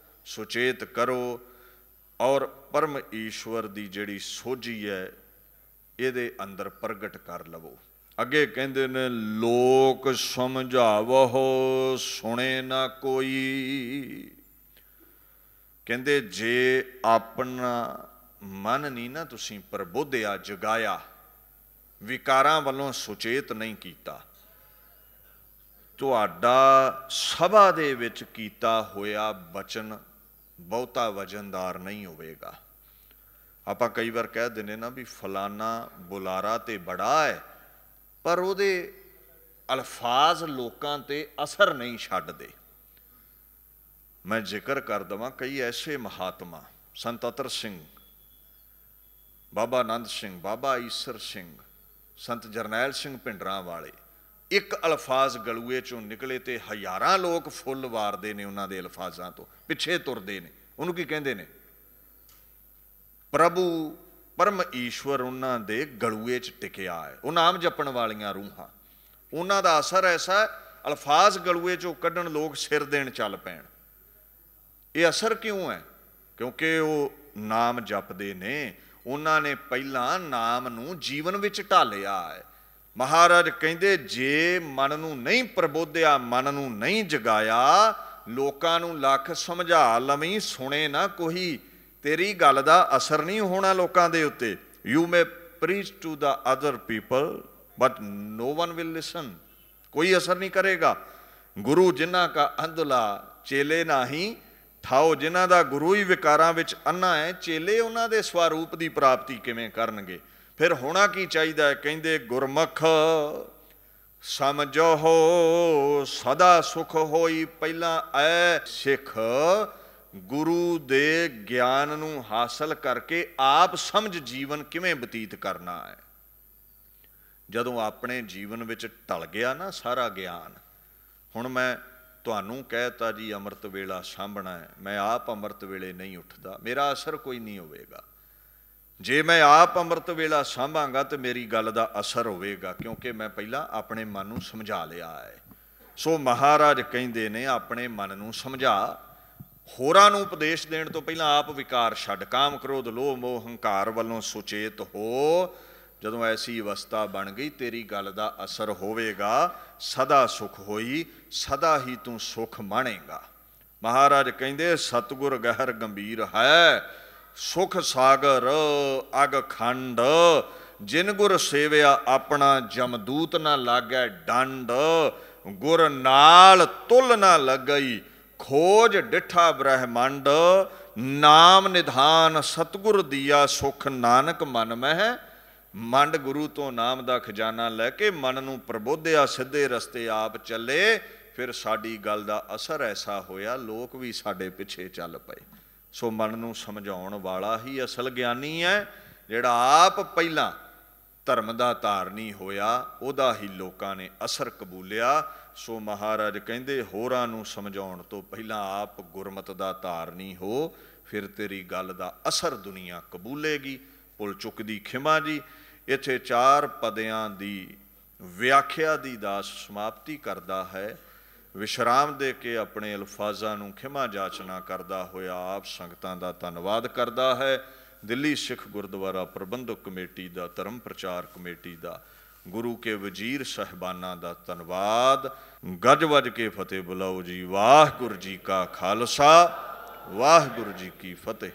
ਸੁਚੇਤ ਕਰੋ, ਔਰ ਪਰਮ ਈਸ਼ਵਰ ਦੀ ਜਿਹੜੀ ਸੋਝੀ ਹੈ ਇਹਦੇ ਅੰਦਰ ਪ੍ਰਗਟ ਕਰ ਲਵੋ। ਅੱਗੇ ਕਹਿੰਦੇ ਨੇ, ਲੋਕ ਸਮਝਾਵਹੁ ਸੁਣੇ ਨਾ ਕੋਈ। ਕਹਿੰਦੇ ਜੇ ਆਪਣਾ ਮਨ ਨਹੀਂ ਨਾ ਤੁਸੀਂ ਪ੍ਰਬੋਧਿਆ, ਜਗਾਇਆ, ਵਿਕਾਰਾਂ ਵੱਲੋਂ ਸੁਚੇਤ ਨਹੀਂ ਕੀਤਾ, ਤੁਹਾਡਾ ਸਭਾ ਦੇ ਵਿੱਚ ਕੀਤਾ ਹੋਇਆ ਬਚਨ ਬਹੁਤਾ ਵਜਨਦਾਰ ਨਹੀਂ ਹੋਵੇਗਾ। ਆਪਾਂ ਕਈ ਵਾਰ ਕਹਿ ਦਿੰਦੇ ਨਾ ਵੀ ਫਲਾਨਾ ਬੁਲਾਰਾ ਤੇ ਬੜਾ ਹੈ, ਪਰ ਉਹਦੇ ਅਲਫਾਜ਼ ਲੋਕਾਂ ਤੇ ਅਸਰ ਨਹੀਂ ਛੱਡਦੇ। ਮੈਂ ਜ਼ਿਕਰ ਕਰ ਦੇਵਾਂ ਕਈ ਐਸੇ ਮਹਾਤਮਾ, ਸੰਤ ਅਤਰ ਸਿੰਘ, ਬਾਬਾ ਆਨੰਦ ਸਿੰਘ, ਬਾਬਾ ਈਸਰ ਸਿੰਘ, ਸੰਤ ਜਰਨੈਲ ਸਿੰਘ ਭਿੰਡਰਾਂ ਵਾਲੇ, ਇੱਕ ਅਲਫਾਜ਼ ਗਲੂਏ ਚੋਂ ਨਿਕਲੇ ਤੇ ਹਜ਼ਾਰਾਂ ਲੋਕ ਫੁੱਲ ਵਾਰਦੇ ਨੇ ਉਹਨਾਂ ਦੇ ਅਲਫਾਜ਼ਾਂ ਤੋਂ, ਪਿੱਛੇ ਤੁਰਦੇ ਨੇ। ਉਹਨੂੰ ਕੀ ਕਹਿੰਦੇ ਨੇ? ਪ੍ਰਭੂ ਪਰਮ ਈਸ਼ਵਰ ਉਹਨਾਂ ਦੇ ਗਲੂਏ 'ਚ ਟਿਕਿਆ ਹੈ। ਉਹ ਨਾਮ ਜਪਣ ਵਾਲੀਆਂ ਰੂਹਾਂ, ਉਹਨਾਂ ਦਾ ਅਸਰ ਐਸਾ, ਅਲਫਾਜ਼ ਗਲੂਏ 'ਚੋਂ ਕੱਢਣ ਲੋਕ ਸਿਰ ਦੇਣ ਚੱਲ ਪੈਣ। ਇਹ ਅਸਰ ਕਿਉਂ ਹੈ? ਕਿਉਂਕਿ ਉਹ ਨਾਮ ਜਪਦੇ ਨੇ, ਉਹਨਾਂ ਨੇ ਪਹਿਲਾਂ ਨਾਮ ਨੂੰ ਜੀਵਨ ਵਿੱਚ ਢਾਲਿਆ ਹੈ। ਮਹਾਰਾਜ ਕਹਿੰਦੇ ਜੇ ਮਨ ਨੂੰ ਨਹੀਂ ਪ੍ਰਬੋਧਿਆ, ਮਨ ਨੂੰ ਨਹੀਂ ਜਗਾਇਆ, ਲੋਕਾਂ ਨੂੰ ਲੱਖ ਸਮਝਾ ਲਵੀਂ, ਸੁਣੇ ਨਾ ਕੋਈ, ਤੇਰੀ ਗੱਲ ਦਾ ਅਸਰ ਨਹੀਂ ਹੋਣਾ ਲੋਕਾਂ ਦੇ ਉੱਤੇ। You may preach to the other people but no one will listen, ਕੋਈ ਅਸਰ ਨਹੀਂ ਕਰੇਗਾ। ਗੁਰੂ ਜਿਨ੍ਹਾਂ ਕਾ ਅੰਧਲਾ ਚੇਲੇ ਨਾਹੀਂ ਠਾਓ, ਜਿਨ੍ਹਾਂ ਦਾ ਗੁਰੂ ਹੀ ਵਿਕਾਰਾਂ ਵਿੱਚ ਅੰਨਾ ਹੈ, ਚੇਲੇ ਉਹਨਾਂ ਦੇ ਸਵਰੂਪ ਦੀ ਪ੍ਰਾਪਤੀ ਕਿਵੇਂ ਕਰਨਗੇ? ਫਿਰ ਹੋਣਾ ਕੀ ਚਾਹੀਦਾ ਹੈ? ਕਹਿੰਦੇ ਗੁਰਮੁਖ ਸਮਝੋ ਸਦਾ ਸੁਖ ਹੋਈ। ਪਹਿਲਾਂ ਐ ਸਿੱਖ ਗੁਰੂ ਦੇ ਗਿਆਨ ਨੂੰ ਹਾਸਲ ਕਰਕੇ ਆਪ ਸਮਝ ਜੀਵਨ ਕਿਵੇਂ ਬਤੀਤ ਕਰਨਾ ਹੈ। ਜਦੋਂ ਆਪਣੇ ਜੀਵਨ ਵਿੱਚ ਢਲ ਗਿਆ ਨਾ ਸਾਰਾ ਗਿਆਨ, ਹੁਣ ਮੈਂ ਤੁਹਾਨੂੰ ਕਹਿਤਾ ਜੀ ਅੰਮ੍ਰਿਤ ਵੇਲਾ ਸਾਂਭਣਾ ਹੈ, ਮੈਂ ਆਪ ਅੰਮ੍ਰਿਤ ਵੇਲੇ ਨਹੀਂ ਉੱਠਦਾ, ਮੇਰਾ ਅਸਰ ਕੋਈ ਨਹੀਂ ਹੋਵੇਗਾ। ਜੇ ਮੈਂ ਆਪ ਅੰਮ੍ਰਿਤ ਵੇਲਾ ਸਾਂਭਾਂਗਾ ਤਾਂ ਮੇਰੀ ਗੱਲ ਦਾ ਅਸਰ ਹੋਵੇਗਾ, ਕਿਉਂਕਿ ਮੈਂ ਪਹਿਲਾਂ ਆਪਣੇ ਮਨ ਨੂੰ ਸਮਝਾ ਲਿਆ ਹੈ। ਸੋ ਮਹਾਰਾਜ ਕਹਿੰਦੇ ਨੇ ਆਪਣੇ ਮਨ ਨੂੰ ਸਮਝਾ। ਹੋਰਾਂ ਨੂੰ ਉਪਦੇਸ਼ ਦੇਣ ਤੋਂ ਪਹਿਲਾਂ ਆਪ ਵਿਕਾਰ ਛੱਡ, ਕਾਮ ਕ੍ਰੋਧ ਲੋਭ ਮੋਹ ਹੰਕਾਰ ਵੱਲੋਂ ਸੁਚੇਤ ਹੋ। ਜਦੋਂ ਐਸੀ ਅਵਸਥਾ ਬਣ ਗਈ, ਤੇਰੀ ਗੱਲ ਦਾ ਅਸਰ ਹੋਵੇਗਾ, ਸਦਾ ਸੁਖ ਹੋਈ, ਸਦਾ ਹੀ ਤੂੰ ਸੁਖ ਮਾਣੇਗਾ। ਮਹਾਰਾਜ ਕਹਿੰਦੇ ਸਤਿਗੁਰ ਗਹਿਰ ਗੰਭੀਰ ਹੈ, ਸੁਖ ਸਾਗਰ ਅਗ ਖੰਡ, ਜਿਨ ਗੁਰ ਸੇਵਿਆ ਆਪਣਾ ਜਮਦੂਤ ਨਾ ਲਾਗੈ ਡੰਡ। ਗੁਰ ਨਾਲ ਤੁਲ ਨਾ ਲੱਗਈ, ਖੋਜ ਡਿਠਾ ਬ੍ਰਹਮੰਡ। ਨਾਮ ਨਿਧਾਨ ਸਤਿਗੁਰ ਦੀਆ, ਸੁਖ ਨਾਨਕ ਮਨ ਮਹਿ ਮੰਡ। ਗੁਰੂ ਤੋਂ ਨਾਮ ਦਾ ਖਜ਼ਾਨਾ ਲੈ ਕੇ ਮਨ ਨੂੰ ਪ੍ਰਬੋਧਿਆ, ਸਿੱਧੇ ਰਸਤੇ ਆਪ ਚੱਲੇ, ਫਿਰ ਸਾਡੀ ਗੱਲ ਦਾ ਅਸਰ ਐਸਾ ਹੋਇਆ, ਲੋਕ ਵੀ ਸਾਡੇ ਪਿੱਛੇ ਚੱਲ ਪਏ। ਸੋ ਮਨ ਨੂੰ ਸਮਝਾਉਣ ਵਾਲਾ ਹੀ ਅਸਲ ਗਿਆਨੀ ਹੈ, ਜਿਹੜਾ ਆਪ ਪਹਿਲਾਂ ਧਰਮ ਦਾ ਧਾਰਨੀ ਹੋਇਆ, ਉਹਦਾ ਹੀ ਲੋਕਾਂ ਨੇ ਅਸਰ ਕਬੂਲਿਆ। ਸੋ ਮਹਾਰਾਜ ਕਹਿੰਦੇ ਹੋਰਾਂ ਨੂੰ ਸਮਝਾਉਣ ਤੋਂ ਪਹਿਲਾਂ ਆਪ ਗੁਰਮਤ ਦਾ ਧਾਰਨੀ ਹੋ, ਫਿਰ ਤੇਰੀ ਗੱਲ ਦਾ ਅਸਰ ਦੁਨੀਆ ਕਬੂਲੇਗੀ। ਭੁੱਲ ਚੁੱਕ ਦੀ ਖਿਮਾ ਜੀ। ਇੱਥੇ 4 ਪਦਿਆਂ ਦੀ ਵਿਆਖਿਆ ਦੀ ਦਾਸ ਸਮਾਪਤੀ ਕਰਦਾ ਹੈ। ਵਿਸ਼ਰਾਮ ਦੇ ਕੇ ਆਪਣੇ ਅਲਫਾਜ਼ਾਂ ਨੂੰ ਖਿਮਾ ਜਾਚਨਾ ਕਰਦਾ ਹੋਇਆ ਆਪ ਸੰਗਤਾਂ ਦਾ ਧੰਨਵਾਦ ਕਰਦਾ ਹੈ। ਦਿੱਲੀ ਸਿੱਖ ਗੁਰਦੁਆਰਾ ਪ੍ਰਬੰਧਕ ਕਮੇਟੀ ਦਾ, ਧਰਮ ਪ੍ਰਚਾਰ ਕਮੇਟੀ ਦਾ, ਗੁਰੂ ਕੇ ਵਜ਼ੀਰ ਸਾਹਿਬਾਨਾਂ ਦਾ ਧੰਨਵਾਦ। ਗੱਜ ਵੱਜ ਕੇ ਫਤਿਹ ਬੁਲਾਓ ਜੀ। ਵਾਹਿਗੁਰੂ ਜੀ ਕਾ ਖਾਲਸਾ, ਵਾਹਿਗੁਰੂ ਜੀ ਕੀ ਫਤਿਹ।